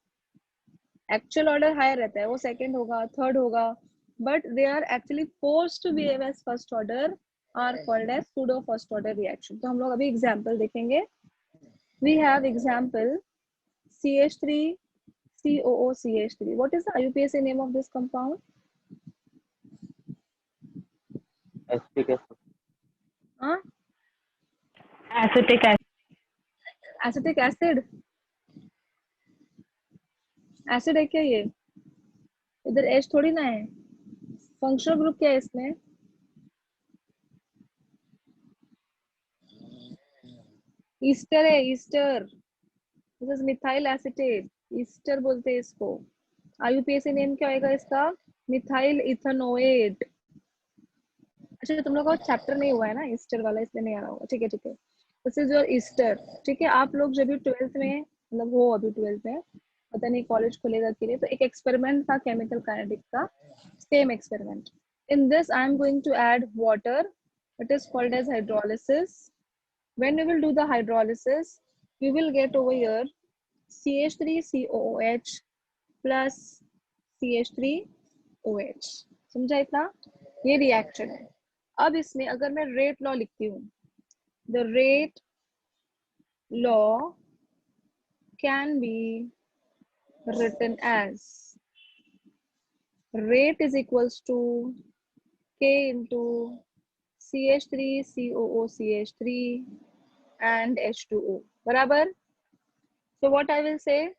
एक्चुअल ऑर्डर हायर रहता है, वो सेकंड होगा थर्ड होगा, but they are actually forced to behave as first order, are called as pseudo first order reaction. तो हम लोग अभी एग्जांपल देखेंगे। We have example CH3 COOCH3। What is the IUPAC name of this compound? Acetic acid. हां, acetic acetic acid. Acid है क्या ये? इधर H थोड़ी ना है। फंक्शनल ग्रुप क्या है इसमें? ईस्टर है, Easter. This is methyl acetate, Easter बोलते हैं इसको। IUPAC नेम क्या होगा इसका? Methyl ethanoate. अच्छा, तुम लोग का चैप्टर नहीं हुआ है ना ईस्टर वाला, इसलिए नहीं आ रहा होगा। ठीक है ठीक है, दिस इज योर ईस्टर। ठीक है, आप लोग जब भी 12th में, मतलब हो अभी 12th में, पता नहीं कॉलेज खुलेगा कि नहीं, तो एक एक्सपेरिमेंट था केमिकल काइनेटिक्स का, same experiment. In this I am going to add water, it is called as hydrolysis. When we will do the hydrolysis, we will get over here CH3COOH plus CH3OH। समझा इतना? ये reaction है। अब इसमें अगर मैं rate law लिखती हूँ, the rate law can be written as rate is equals to K into CH3COOCH3 and H2O बराबर। So what I will say,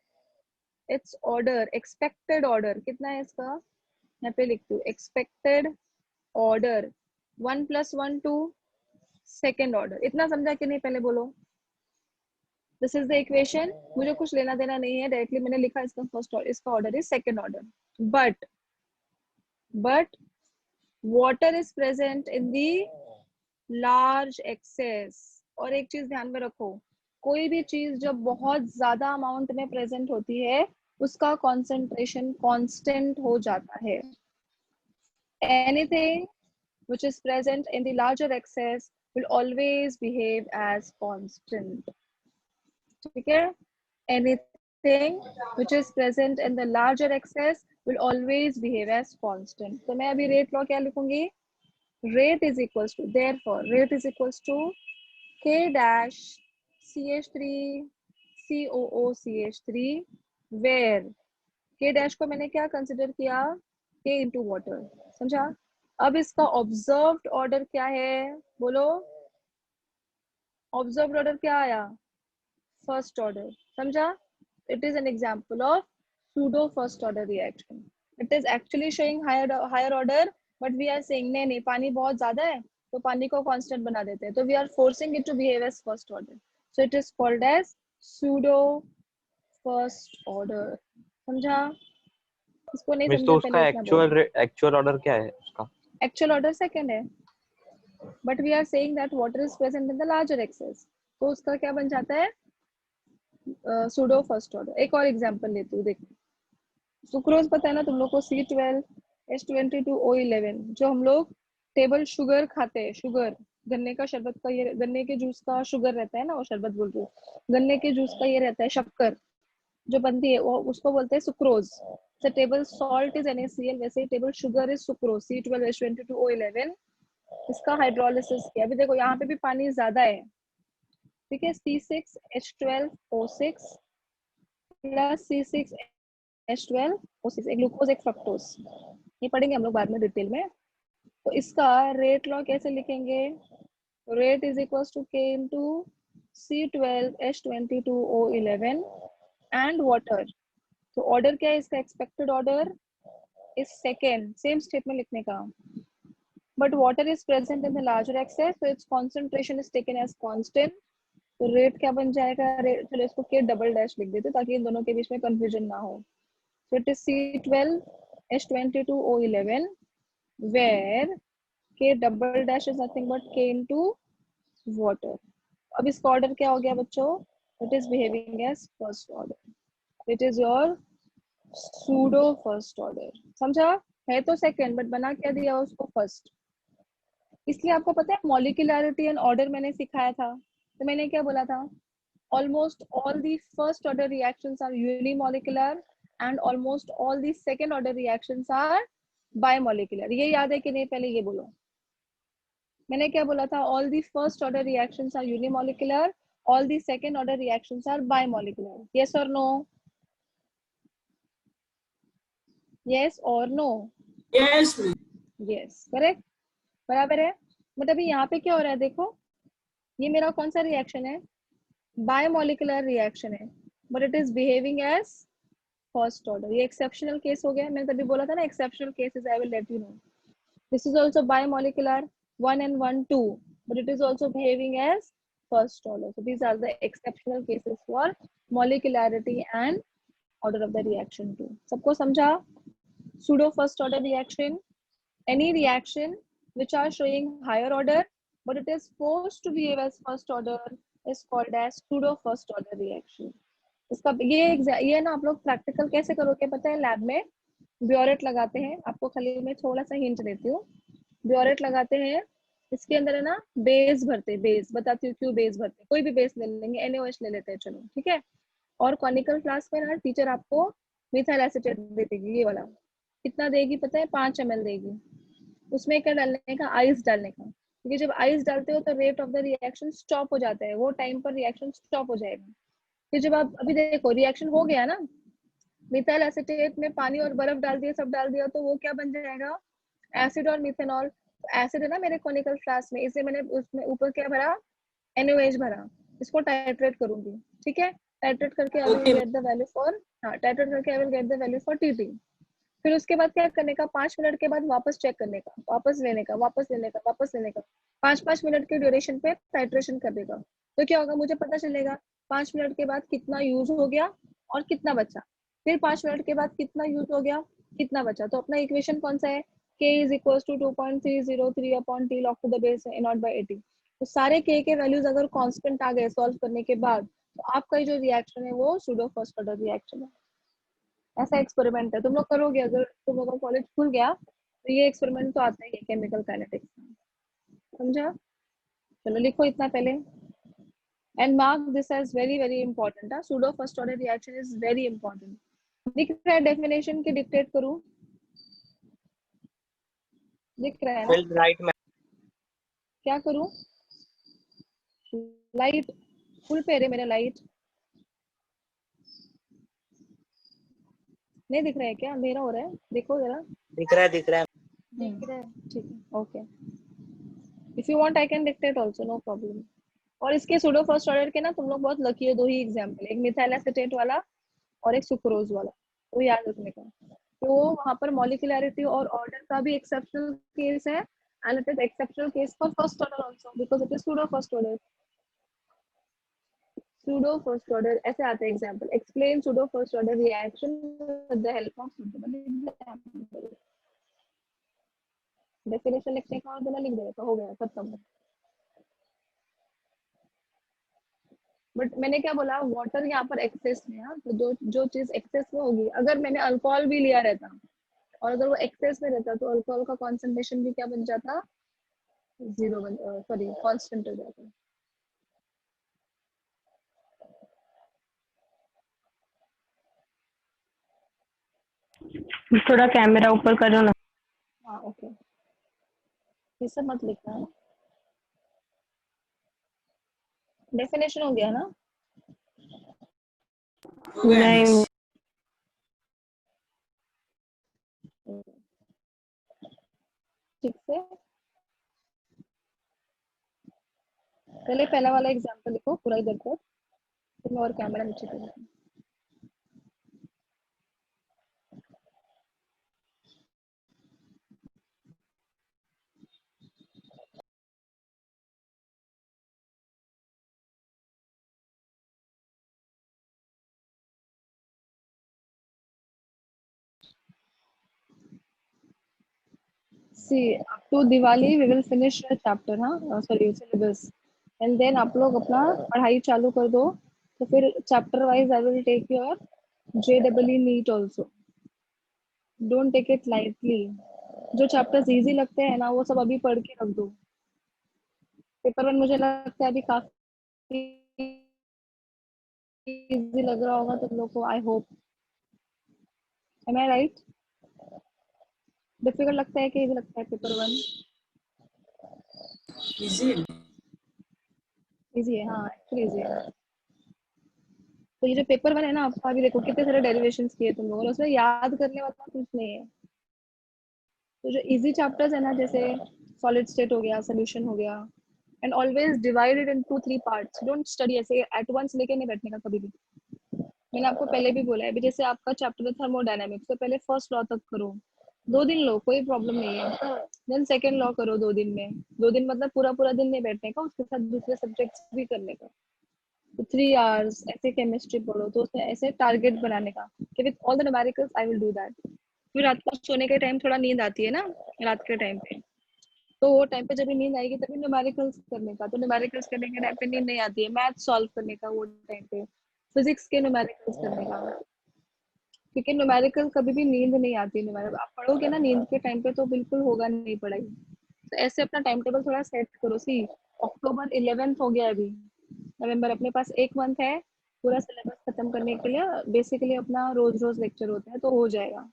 its order, expected order कितना है इसका, यहाँ पे लिखती हूँ expected order 1 + 1 2 second order। इतना समझा कि नहीं पहले बोलो? This is the equation, मुझे कुछ लेना देना नहीं है, डायरेक्टली मैंने लिखा इसका फर्स्ट ऑर्डर, इसका order is second order. but water is present in the large excess। और एक चीज ध्यान में रखो, कोई भी चीज जब बहुत ज्यादा अमाउंट में प्रेजेंट होती है उसका कॉन्सेंट्रेशन कांस्टेंट हो जाता है. Anything which is present in the larger excess will always behave as constant. ठीक है? Anything which is present in the larger excess will always behave as constant. तो मैं अभी rate law क्या लिखूंगी? Rate is equals to, therefore rate is equals to K dash CH3 COOCH3 where K dash को मैंने क्या consider किया? K into water. समझा? अब इसका ऑब्जर्व्ड ऑर्डर क्या है? बोलो. ऑब्जर्व्ड ऑर्डर क्या आया? First order. समझा? It is an example of pseudo first order reaction. It is actually showing higher order, but we are saying नहीं, पानी बहुत ज्यादा है तो पानी को कांस्टेंट बना देते हैं, तो we are forcing it to behave as first order. So it is called as pseudo first order. समझा? इसको नहीं मिस, समझा तो उसका पहले इतना बोल. एक्चुअल ऑर्डर क्या है उसका? एक्चुअल ऑर्डर सेकंड है, but we are saying that water is present in the larger excess, तो उसका क्या बन जाता है? Pseudo first order. एक और एग्जांपल लेती हूँ. देखो, सुक्रोज पता है ना तुम लोग को, C12H22O11, जो हम लोग टेबल शुगर खाते हैं. शुगर, गन्ने का शरबत का, ये गन्ने के जूस का शुगर रहता है ना, वो शरबत बोल रही हूँ, गन्ने के जूस का ये रहता है शक्कर जो बनती है, वो उसको बोलते हैं sucrose. So table salt is NaCl, वैसे ही table sugar is sucrose, C12H22O11. इसका हाइड्रोलिसिस किया. अभी देखो यहाँ पे भी पानी ज्यादा है, ठीक है? C6H12O6 प्लस C6H12O6, एक ग्लूकोज एक फ्रक्टोज, ये पढ़ेंगे हम लोग बाद में डिटेल में. तो इसका रेट लॉ कैसे लिखेंगे? Rate is equal to K into C12H22O11 and water. तो ऑर्डर क्या है इसका? Expected order is second, same statement लिखने का. But water is present in the larger excess, so its concentration is taken as constant. तो rate क्या बन जाएगा? चलो इसको K डबल डैश लिख देते ताकि इन दोनों के बीच में कंफ्यूजन ना हो. So it is C12H22O11 where K double dash is nothing but K into water. अब इसका ऑर्डर क्या हो गया बच्चों? It is behaving as first order. It is your pseudo first order. समझा? है तो सेकंड, बट बना क्या दिया उसको फर्स्ट. इसलिए आपको पता है मॉलिक्यूलरिटी एंड ऑर्डर मैंने सिखाया था, तो मैंने क्या बोला था? Almost all the first order reactions are unimolecular and almost all the second order reactions are bimolecular. ये याद है कि नहीं? पहले ये बोलो. मैंने क्या बोला था? All the first order reactions are unimolecular, all the second order reactions are bimolecular. Yes और नो? यस और नो? यस. यस, करेक्ट, बराबर है. बट अभी यहाँ पे क्या हो रहा है? देखो, ये मेरा कौन सा रिएक्शन है? बायोमोलिकुलर रिएक्शन है, but it is behaving as first order. ये एक्सेप्शनल केस हो गया. मैंने तभी बोला था ना, exceptional cases I will let you know. This is also bimolecular 1 and 1 2, but it is also behaving as first order. So these are the exceptional cases for molecularity and order of the reaction too. सबको समझा? Pseudo first order reaction, any reaction which are showing higher order but it is forced to behave as first order is called as pseudo first order reaction. इसका ये ना आप लोग practical कैसे करोगे पता है? लैब में ब्योरेट लगाते हैं. आपको खाली मैं थोड़ा सा हिंट देती हूँ. ब्योरेट लगाते हैं, इसके अंदर है ना बेस भरते. बेस बताती हूँ क्यों बेस भरते. कोई भी बेस ले लेंगे, NaOH ले लेते हैं, चलो ठीक है. और कॉनिकल फ्लास्क में ना टीचर आपको मिथाइल एसीटेट देगी. ये वाला कितना देगी पता है? 5 ml देगी. उसमें क्या डालने का? आइस डालने का. क्योंकि जब आइस डालते हो तो rate of the reaction stop हो जाता है, वो टाइम पर रिएक्शन स्टॉप हो जाएगा. फिर जब आप अभी देखो रिएक्शन हो गया ना, मिथाइल एसीटेट में पानी और बर्फ डाल दिया, सब डाल दिया, तो वो क्या बन जाएगा? एसिड और मिथेनॉल. एसिड है ना मेरे कॉनिकल फ्लास्क में, इसलिए मैंने उसमें ऊपर क्या भरा? NaOH भरा. इसको टाइट्रेट करूंगी, ठीक है? टाइट्रेट करके I will get the value for, हाँ टाइट्रेट करके I will get the value for TT. फिर उसके बाद क्या करने का? 5 मिनट के बाद वापस चेक करने का, वापस लेने का, वापस लेने का, वापस लेने का. 5-5 मिनट के ड्यूरेशन पे टाइट्रेशन कर देगा. तो क्या होगा? मुझे पता चलेगा 5 मिनट के बाद कितना यूज हो गया और कितना बचा. फिर 5 मिनट के बाद कितना यूज हो गया, कितना बचा. तो अपना इक्वेशन कौन सा है? K is equals to 2.303 upon T log to the base A0 by 80. तो सारे K के वैल्यूज अगर कांस्टेंट आ गए सॉल्व करने के बाद, तो आपका जो रिएक्शन है वो सूडो फर्स्ट ऑर्डर रिएक्शन है. ऐसा एक्सपेरिमेंट है, तुम लोग करोगे अगर तुम लोगों का कॉलेज खुल गया तो ये एक्सपेरिमेंट तो आता ही है केमिकल काइनेटिक्स में, समझा? चलो लिखो इतना पहले and mark this as very very important. Pseudo first order reaction is very important. दिख रहा है डेफिनेशन की डिक्टेट करूं? दिख रहा है ना? Filled right man. क्या करूं? लाइट फुल पे रे मेरा लाइट नहीं दिख रहा है क्या? अंधेरा हो रहा है, देखो जरा। दिख रहा है दिख रहा है। दिख रहा है, ठीक है, okay. If you want I can dictate also, no problem. और इसके सूडो फर्स्ट ऑर्डर के ना तुम लोग बहुत लकी हो, दो ही एग्जांपल, एक मिथाइल एसीटेट वाला और एक सुक्रोज वाला, तो याद रखने का। तो वहां पर मॉलिक्यूलरिटी और ऑर्डर का भी एक्सेप्शनल केस है and it is exceptional case for first order also because it is pseudo first order. Pseudo first order ऐसे आते हैं example, explain pseudo first order reaction with the help of suitable example. Definition लिखने का और बिना लिख देने का, हो गया खत्म। बट मैंने क्या बोला, वाटर यहाँ पर एक्सेस में है, तो जो जो चीज एक्सेस में होगी, अगर मैंने अल्कोहल भी लिया रहता और अगर वो एक्सेस में रहता तो अल्कोहल का कॉन्सेंट्रेशन भी क्या बन जाता? जीरो बन, सॉरी कांस्टेंट हो जाता। थोड़ा कैमरा ऊपर करो ना। हाँ ओके, ये सब मत लिखना है। डेफिनेशन हो गया ना? हो गया नहीं मिस। ठीक से पहले पहला वाला एग्जांपल लिखो पूरा इधर को, फिर मैं और कैमरा नीचे कर दूँ। See, up to Diwali we will finish a chapter, हाँ sorry syllabus, and then आप लोग अपना पढ़ाई चालू कर दो, तो फिर chapter wise I will take your JEE NEET also. Don't take it lightly. जो chapters easy लगते हैं ना वो सब अभी पढ़ के रख दो। पेपर 1 मुझे लगता है अभी काफी easy लग रहा होगा तुम लोग को, I hope. Am I right? Difficult लगता है कि easy लगता है पेपर 1? इजी इजी है, हाँ एक्चुअली इजी है। तो ये जो पेपर 1 है ना आपका, अभी देखो कितने सारे डेरिवेशंस किए तुम लोगों ने, उसमें याद करने वाला कुछ नहीं है। तो जो इजी चैप्टर्स है ना, जैसे सॉलिड स्टेट हो गया, सोल्यूशन हो गया, and always divided into 3 parts. Don't study ऐसे एट वंस लेके नहीं बैठने का कभी भी। मैंने आपको पहले भी बोला है, अभी जैसे आपका चैप्टर है थर्मोडायनामिक्स, तो पहले फर्स्ट लॉ तक करो, 2 दिन लो, कोई प्रॉब्लम नहीं है। देन सेकेंड लॉ करो 2 दिन में, 2 दिन मतलब पूरा पूरा दिन नहीं बैठने का, उसके साथ दूसरे सब्जेक्ट्स भी करने का। तो 3 आवर्स ऐसे केमिस्ट्री पढ़ो, तो उसमें ऐसे टारगेट बनाने का कि with all the numericals I will do that. फिर रात को सोने के टाइम थोड़ा नींद आती है ना, रात के टाइम पे, तो वो टाइम पे जब भी नींद आएगी तभी न्यूमेरिकल्स करने का। तो न्यूमेरिकल्स करने के टाइम पे नींद नहीं आती है, मैथ सॉल्व करने का वो टाइम पे, फिजिक्स के न्यूमेरिकल्स करने का, क्योंकि न्यूमेरिकल कभी भी नींद नहीं आती। न्यूमेरिकल आप पढ़ोगे ना नींद के टाइम पे तो बिल्कुल होगा नहीं पढ़ाई। तो ऐसे अपना टाइम टेबल थोड़ा सेट करो। सी अक्टूबर 11th हो गया, अभी नवंबर, अपने पास 1 मंथ है पूरा सिलेबस खत्म करने के लिए। बेसिकली अपना रोज रोज लेक्चर होते हैं, तो हो जाएगा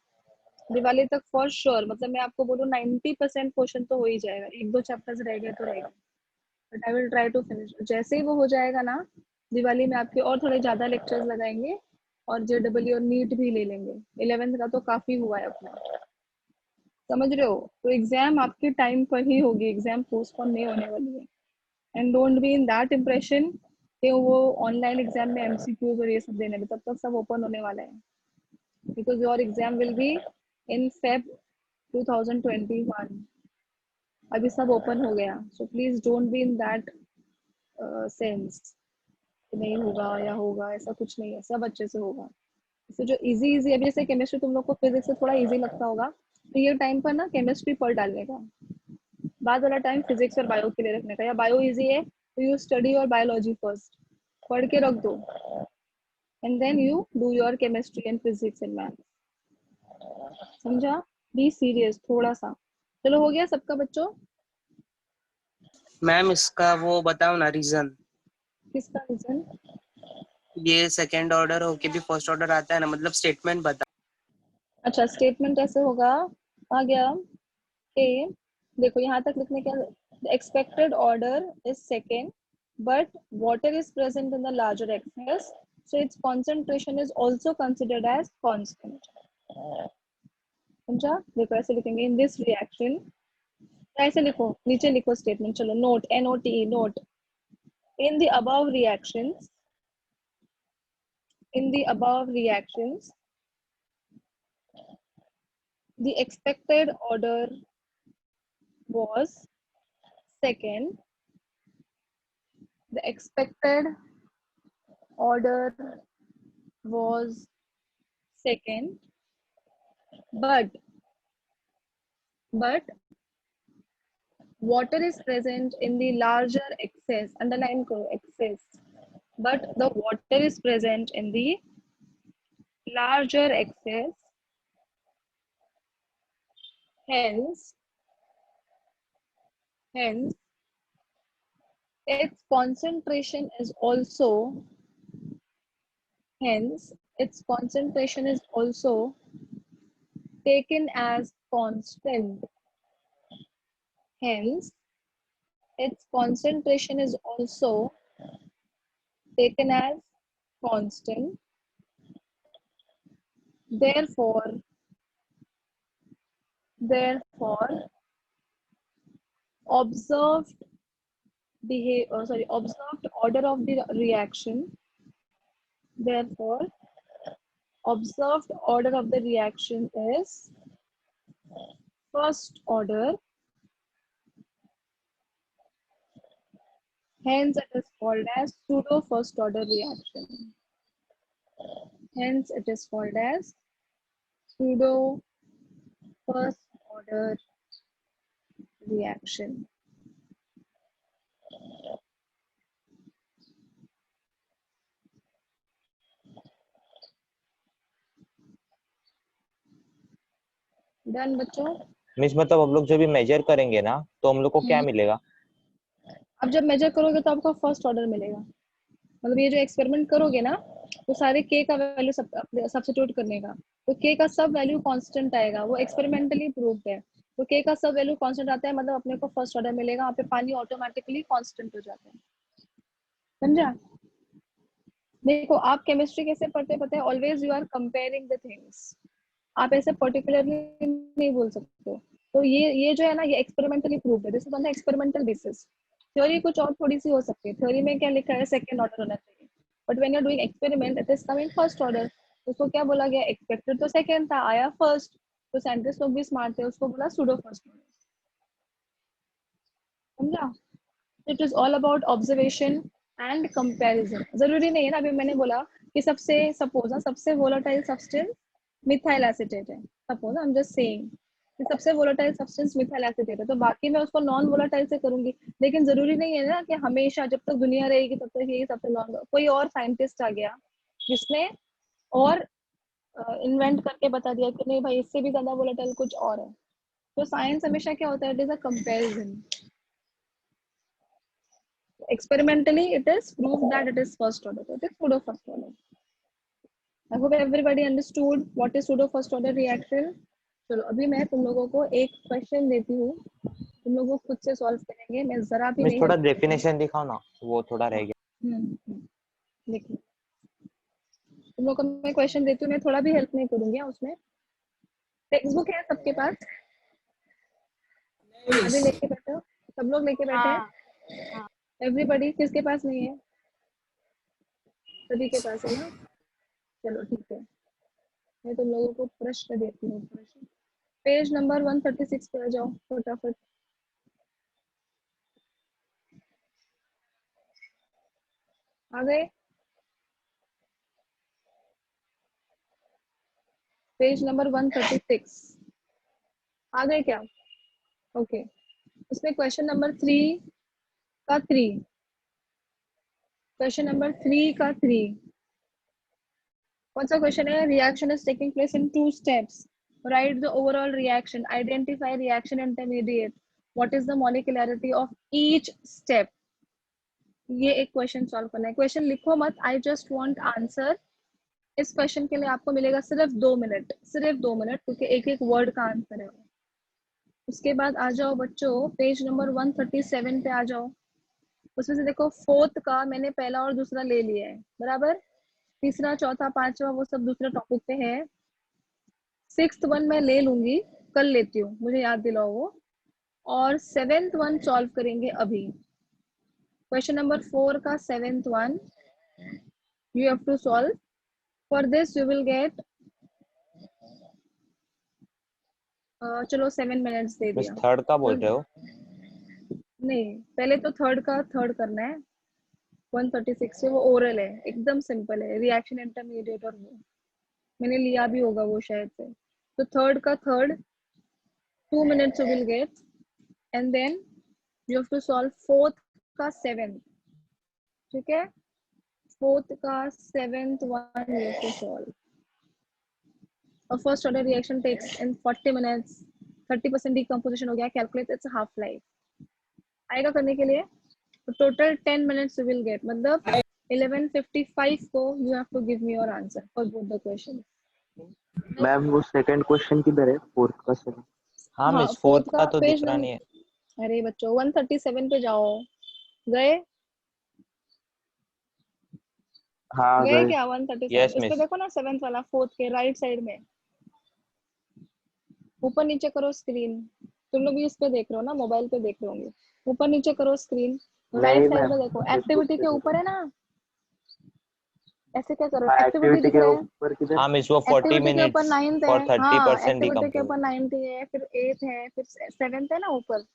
दिवाली तक फॉर श्योर। मतलब मैं आपको बोलूँ 90% क्वेश्चन तो हो ही जाएगा, 1-2 चैप्टर्स रह गए तो रह गए, but I will try to finish. जैसे ही वो हो जाएगा ना, दिवाली में आपके और थोड़े ज्यादा लेक्चर्स लगाएंगे और JEE और नीट भी ले लेंगे। 11th का तो काफी हुआ है अपना, समझ रहे हो? तो एग्जाम आपके टाइम पर ही होगी, एग्जाम पोस्टपोन नहीं होने वाली है। And don't be in that impression कि वो ऑनलाइन एग्जाम में MCQs और ये सब देने में, तब तक सब ओपन होने वाला है, because your exam will be in Feb 2021। अभी सब ओपन हो गया, so please don't be in that sense नहीं होगा या होगा, ऐसा कुछ नहीं है, सब अच्छे से होगा। इससे जो इजी इजी, अभी जैसे केमिस्ट्री तुम लोग को फिजिक्स से थोड़ा इजी लगता होगा, तो ये टाइम पर ना केमिस्ट्री पढ़ डालने का, बाद वाला टाइम फिजिक्स और बायो के लिए रखने का। या बायो इजी है तो यू स्टडी और बायोलॉजी फर्स्ट, पढ़ के रख दो, and then you do your chemistry and physics and maths. समझा? बी सीरियस थोड़ा सा। चलो हो गया सबका बच्चों? मैम इसका वो बताओ ना रीजन। किसका रीजन? ये सेकंड ऑर्डर होके भी फर्स्ट ऑर्डर आता है ना, मतलब स्टेटमेंट बता। अच्छा स्टेटमेंट कैसे होगा? आ गया कि देखो यहाँ तक लिखने का, expected order is second but water is present in the larger excess, so its concentration is also considered as constant. समझा? देखो ऐसे लिखेंगे in this reaction, ऐसे लिखो, नीचे लिखो स्टेटमेंट, चलो note NOTE note, in the above reactions, the expected order was second, the expected order was second, but water is present in the larger excess, underline karo excess, but the water is present in the larger excess, hence its concentration is also taken as constant. Hence its concentration is also taken as constant. Therefore observed order of the reaction, is first order, hence it is called as pseudo first order reaction. Hence it is called as pseudo first order reaction. Done बच्चों? Miss मतलब हम लोग जब भी major करेंगे ना तो हम लोग को क्या मिलेगा? अब जब मेजर करोगे तो आपको फर्स्ट ऑर्डर मिलेगा, मतलब ये जो एक्सपेरिमेंट करोगे ना तो सारे के का वैल्यू सब्स्टिट्यूट करने का, तो के का सब वैल्यू कांस्टेंट आएगा, वो एक्सपेरिमेंटली प्रूव्ड है। तो के का सब वैल्यू कांस्टेंट आता है, मतलब अपने को फर्स्ट ऑर्डर मिलेगा, वहाँ पे पानी ऑटोमेटिकली कांस्टेंट हो जाता है। समझा? देखो आप केमिस्ट्री कैसे पढ़ते पता है, always you are comparing the things, आप ऐसे पर्टिकुलरली नहीं बोल सकते। तो ये जो है ना, ये एक्सपेरिमेंटली प्रूव्ड है, this is on the experimental basis. Theory कुछ और थोड़ी सी हो सकती है, थ्योरी में क्या लिखा है सेकंड ऑर्डर होना चाहिए, but when you are doing experiment it is coming first order. उसको क्या बोला गया, एक्सपेक्टेड तो सेकंड था, आया फर्स्ट, तो साइंटिस्ट लोग भी स्मार्ट थे, उसको बोला सूडो फर्स्ट ऑर्डर। समझा? It is all about observation and comparison. जरूरी नहीं है ना, अभी मैंने बोला कि सबसे वोलेटाइल सब्सटेंस मिथाइल एसीटेट है, suppose I am just saying कि सबसे वोलेटाइल सब्सटेंस मिथाइल एसीटेट है, तो बाकी मैं उसको नॉन वोलेटाइल से करूंगी, लेकिन जरूरी नहीं है ना कि हमेशा जब तक दुनिया रहेगी तब तक यही सबसे नॉन। कोई और साइंटिस्ट आ गया जिसने और इन्वेंट करके बता दिया कि नहीं भाई इससे भी ज्यादा वोलेटाइल कुछ और है। तो साइंस हमेशा क्या होता है, it is a comparison. Experimentally it is proved that it is first order, so it is pseudo first order. I hope everybody understood what is pseudo first order reaction. चलो अभी मैं तुम लोगों को एक क्वेश्चन देती हूँ, तुम लोगों खुद से सॉल्व करेंगे, मैं जरा भी मिस नहीं थोड़ा help डेफिनेशन दिखाओ ना, वो थोड़ा रह गया। देखिए तुम लोग को मैं क्वेश्चन देती हूँ, मैं थोड़ा भी हेल्प नहीं करूंगी उसमें। टेक्स्ट बुक है सबके पास? अभी लेके बैठे हो सब लोग, लेके बैठे हैं एवरीबडी? किसके पास नहीं है? सभी के पास है ना? चलो ठीक है, मैं तुम लोगों को प्रश्न देती हूँ। प्रश्न पेज नंबर 136 पे आ जाओ फटाफट। आ गए? पेज नंबर 136 आ गए क्या? ओके इसमें क्वेश्चन नंबर 3 का 3, क्वेश्चन नंबर 3 का 3 कौन सा क्वेश्चन है? Reaction is taking place in 2 steps, Write the overall reaction. Identify reaction intermediate. What is the molecularity of each step? ये एक क्वेश्चन सॉल्व करना है. क्वेश्चन लिखो मत. I just want answer. इस क्वेश्चन के लिए आपको मिलेगा सिर्फ 2 मिनट, सिर्फ 2 मिनट, क्योंकि एक एक वर्ड का आंसर है. उसके बाद आ जाओ बच्चों, पेज नंबर 137 पे आ जाओ. उसमें से देखो फोर्थ का मैंने पहला और दूसरा ले लिया है, बराबर. तीसरा, चौथा, पांचवा वो सब दूसरे टॉपिक पे है. सिक्स्थ वन मैं ले लूंगी, कल लेती हूँ, मुझे याद दिलाओ वो. और सेवेंथ वन सॉल्व करेंगे अभी. क्वेश्चन नंबर 4 का seventh one you have to solve. For this you will get चलो 7 मिनट्स दे मिस दिया. थर्ड का बोल रहे हो? नहीं, पहले तो थर्ड का थर्ड करना है. 136 से वो ओरल है, एकदम सिंपल है. रिएक्शन इंटरमीडिएट और वो मैंने लिया भी होगा वो शायद से. तो थर्ड का third 2 minutes you will get. And then you have to solve fourth का सेवेंथ. ठीक है, फोर्थ का seventh one you have to solve. और first order reaction takes in 40 minutes. 30% decomposition हो गया. कैलकुलेट इट्स हाफ लाइफ आएगा करने के लिए. तो total 10 minutes you will get, मतलब 11:55 को you have to give me your answer for both the question. Ma'am वो सेकंड क्वेश्चन किधर है? फोर्थ का सेकंड. हाँ हाँ, मिस फोर्थ का तो पेज दिख रहा नहीं है. अरे बच्चों 137 पे जाओ. गए हाँ गए गए. क्या? 137 यस इस पे मिस. देखो ना, सेवेंथ वाला फोर्थ के राइट साइड में. ऊपर नीचे करो स्क्रीन. तुम लोग भी इस पे देख रहे हो ना, मोबाइल पे देख रहे होंगे. ऊपर नीचे करो स्क्रीन. राइट नहीं साइड मैम, में देखो, फेसबुक एक्टिविटी पे के देख ऊपर रहा है ना. ऐसे क्या करो, हूँ. हाँ, एक्टिविटी एक्टिविटी दिख के रहा है. ऊपर किधर? हाँ मिस वो 40 एक्टिविटी के ऊपर मिनट्स 9th फॉर है. 30% हाँ, एक्टिविटी के ऊपर डिकम्पोज. 9th है, फिर 8th है, फिर 7th है ना ऊपर.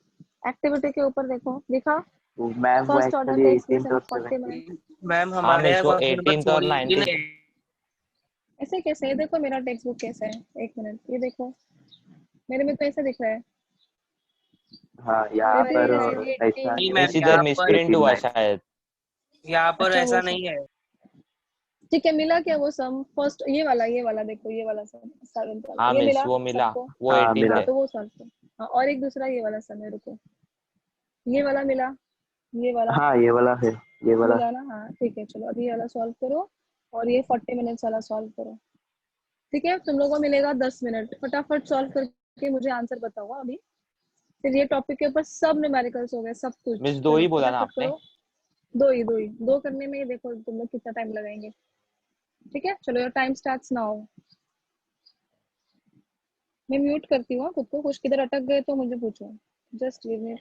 एक्टिविटी के ऊपर देखो, दिखा. मैम वो first order actually takes 18th और 40 मिनट. मैम हाँ हमारे मिस यहाँ वो क्वेश्चन नंबर 18th और 14 19th. है. ऐसे कैसे है? देखो मेरा टेक्स्ट बुक कैसा है, एक मिनट, ये देखो. मेरे में तो ऐसा दिख रहा है. हाँ यहाँ फिर पर ये ऐसा 18. नहीं मिस मैम, इधर यहाँ मिस पर प्रिंट हुआ 89. शायद. यहाँ पर अच्छा, ऐसा हो नहीं है. ठीक है. मिला क्या वो सम? फर्स्ट ये वाला देखो, ये वाला सम, सेवेंथ हाँ वाला, ये मिस मिला वो मिला. सबको. वो हाँ 18th मिला. हाँ, है. तो वो सॉल्व करो. हाँ, और एक दूसरा ये वाला सम है, रुको. ये वाला मिला, ये वाला हाँ ये वाला है, ये वाला. मिला ना. हाँ ठीक है, चलो अभी ये वाला सॉल्व करो. और ये 40 मिनट्स वाला सॉल्व करो. ठीक है, तुम लोगों को मिलेगा 10 मिनट. फटाफट सॉल्व करके मुझे आंसर बताओ अभी. फिर ये टॉपिक के ऊपर सब न्यूमेरिकल्स हो गए, सब कुछ. मिस दो चलो ही बोला ना फटाफट आपने? करो. दो करने में देखो तुम लोग कितना टाइम लगाएंगे. ठीक है, चलो योर टाइम स्टार्ट्स नाउ. मैं म्यूट करती हूँ खुद को. कुछ किधर अटक गए तो मुझे पूछो. जस्ट गिव मी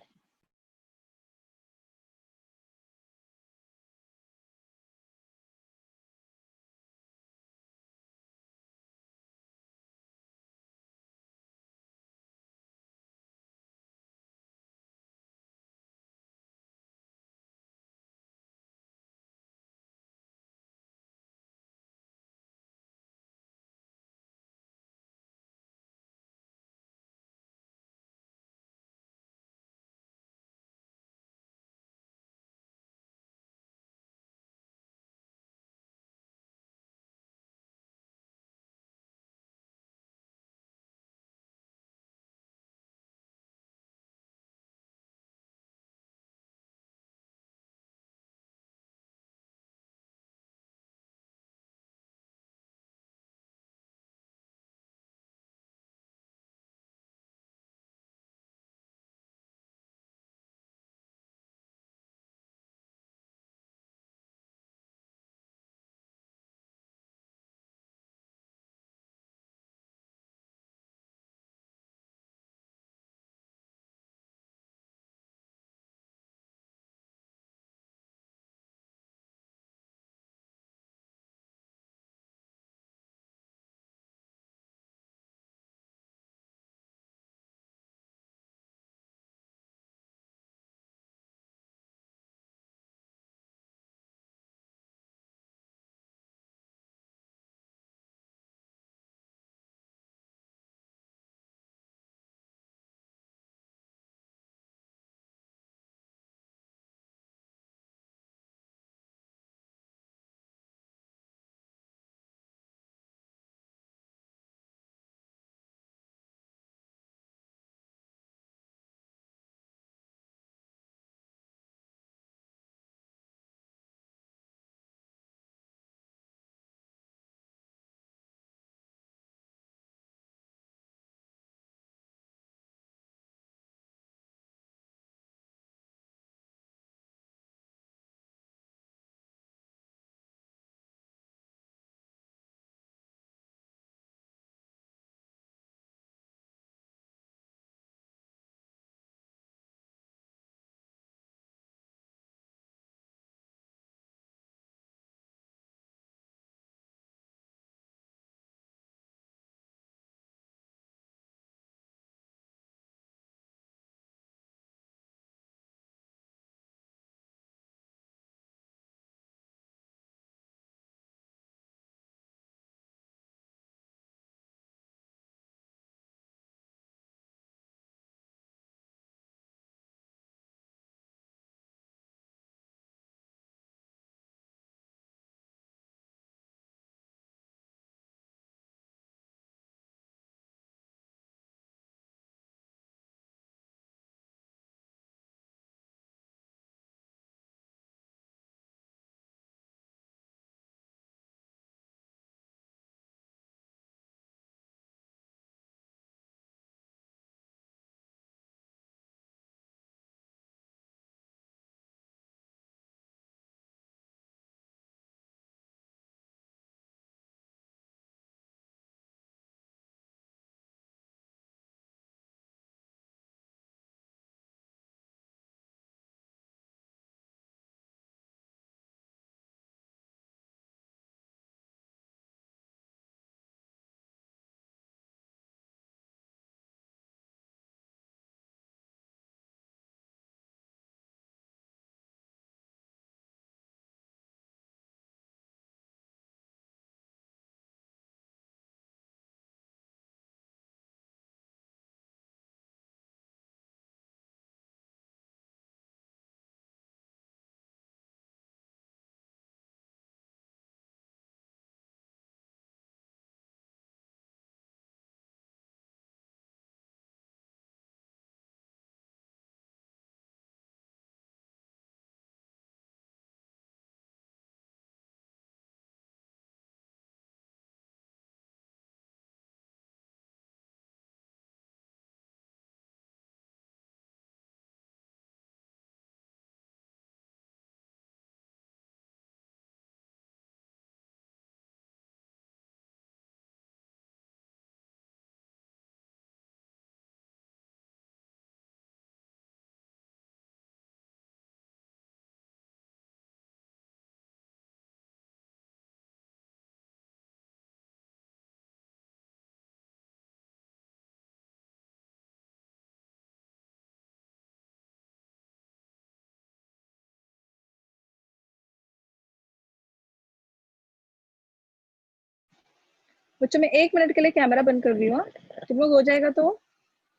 बच्चों मैं 1 मिनट के लिए कैमरा बंद कर रही हूँ हाँ? तुम लोग हो जाएगा तो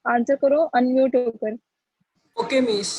आंसर करो अनम्यूट होकर। Okay miss.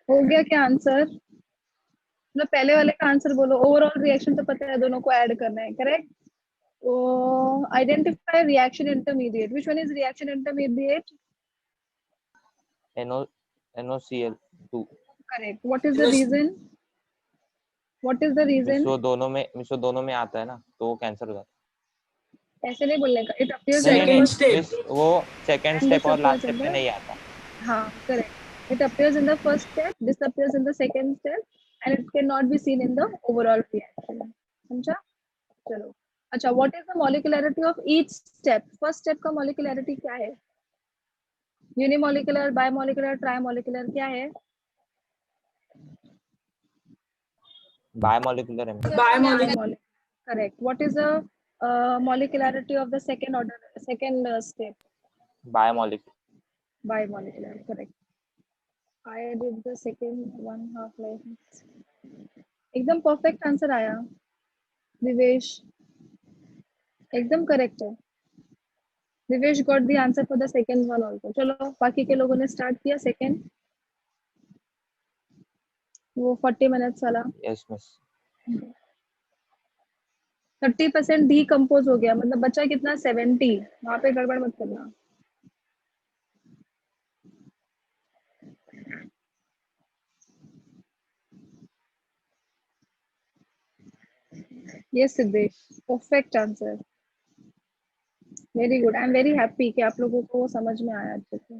हो गया क्या आंसर? मतलब पहले वाले का आंसर बोलो। ओवरऑल रिएक्शन तो पता है दोनों को ऐड करना है, करेक्ट? तो identify reaction intermediate. Which one is reaction intermediate? NO NOCl2। Correct. What is the reason? What is the reason? मिसो दोनों में आता है ना, तो वो कैंसिल हो जाता ऐसे नहीं बोलने का। इट अपीयर्स है। इन नहीं द नहीं सेकंड फर्स्ट स्टेप। मिस, वो सेकंड and स्टेप और disappears लास्ट in स्टेप पे the, नहीं आता। हाँ correct. It appears in the first step, disappears in the second step, and it cannot be seen in the overall reaction. समझा? चलो। अच्छा, what is the molecularity of each step? First step का molecularity क्या है? Unimolecular, bimolecular, trimolecular क्या है? Biomolecular है। Biomolecular. Correct. What is the molecularity of the second order, second step? Biomolecular. Bimolecular. Correct. I did the second one half life. एकदम perfect answer आया दिवेश, एकदम correct है। Divesh got the answer for the second one also. चलो बाकी के लोगों ने start किया सेकंड, वो 40 मिनट्स वाला। Yes miss. 30% डीकंपोज हो गया, मतलब बचा कितना? 70। वहां पे गड़बड़ मत करना। ये Siddhesh perfect answer, very good. I am very happy कि आप लोगों को समझ में आया अच्छे से।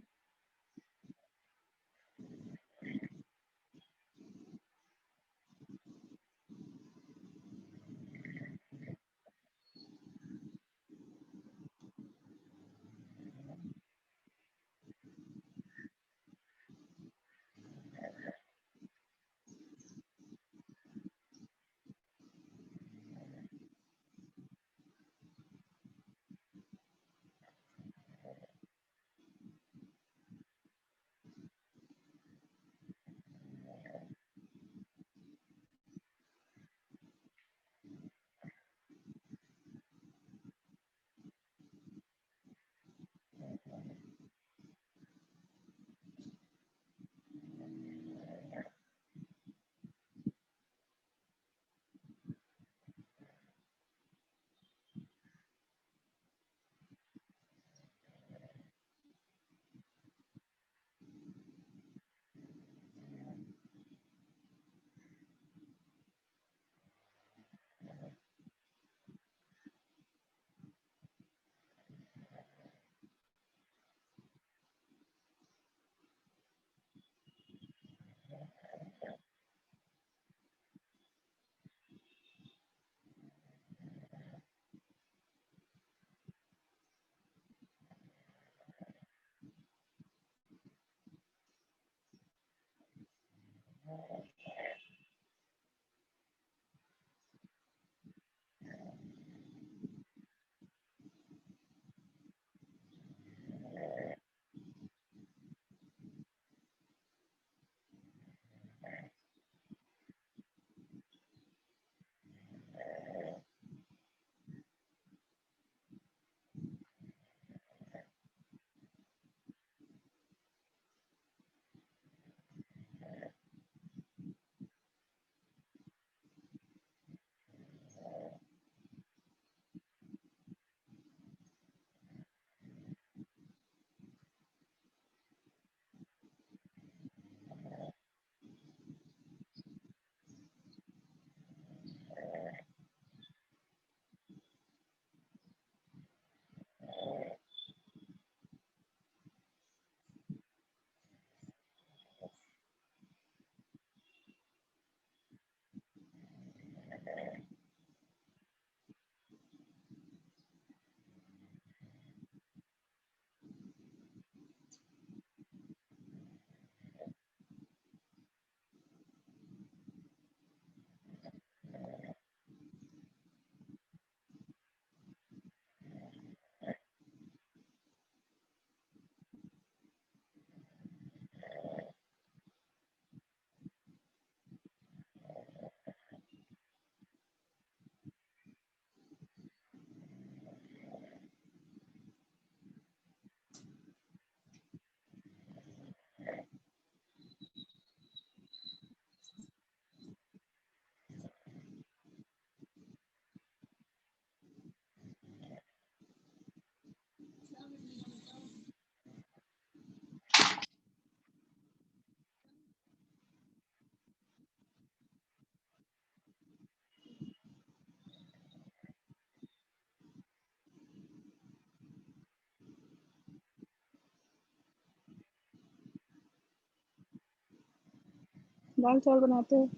दाल चावल बनाते हो?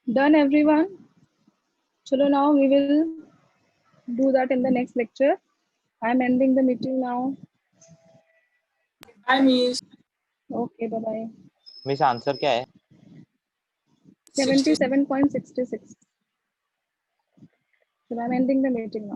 Done, everyone? Chalo, now we will do that in the next lecture. I'm ending the meeting now. Bye, Miss. Okay, bye-bye. Miss answer क्या है? 77.66. So I'm ending the meeting now.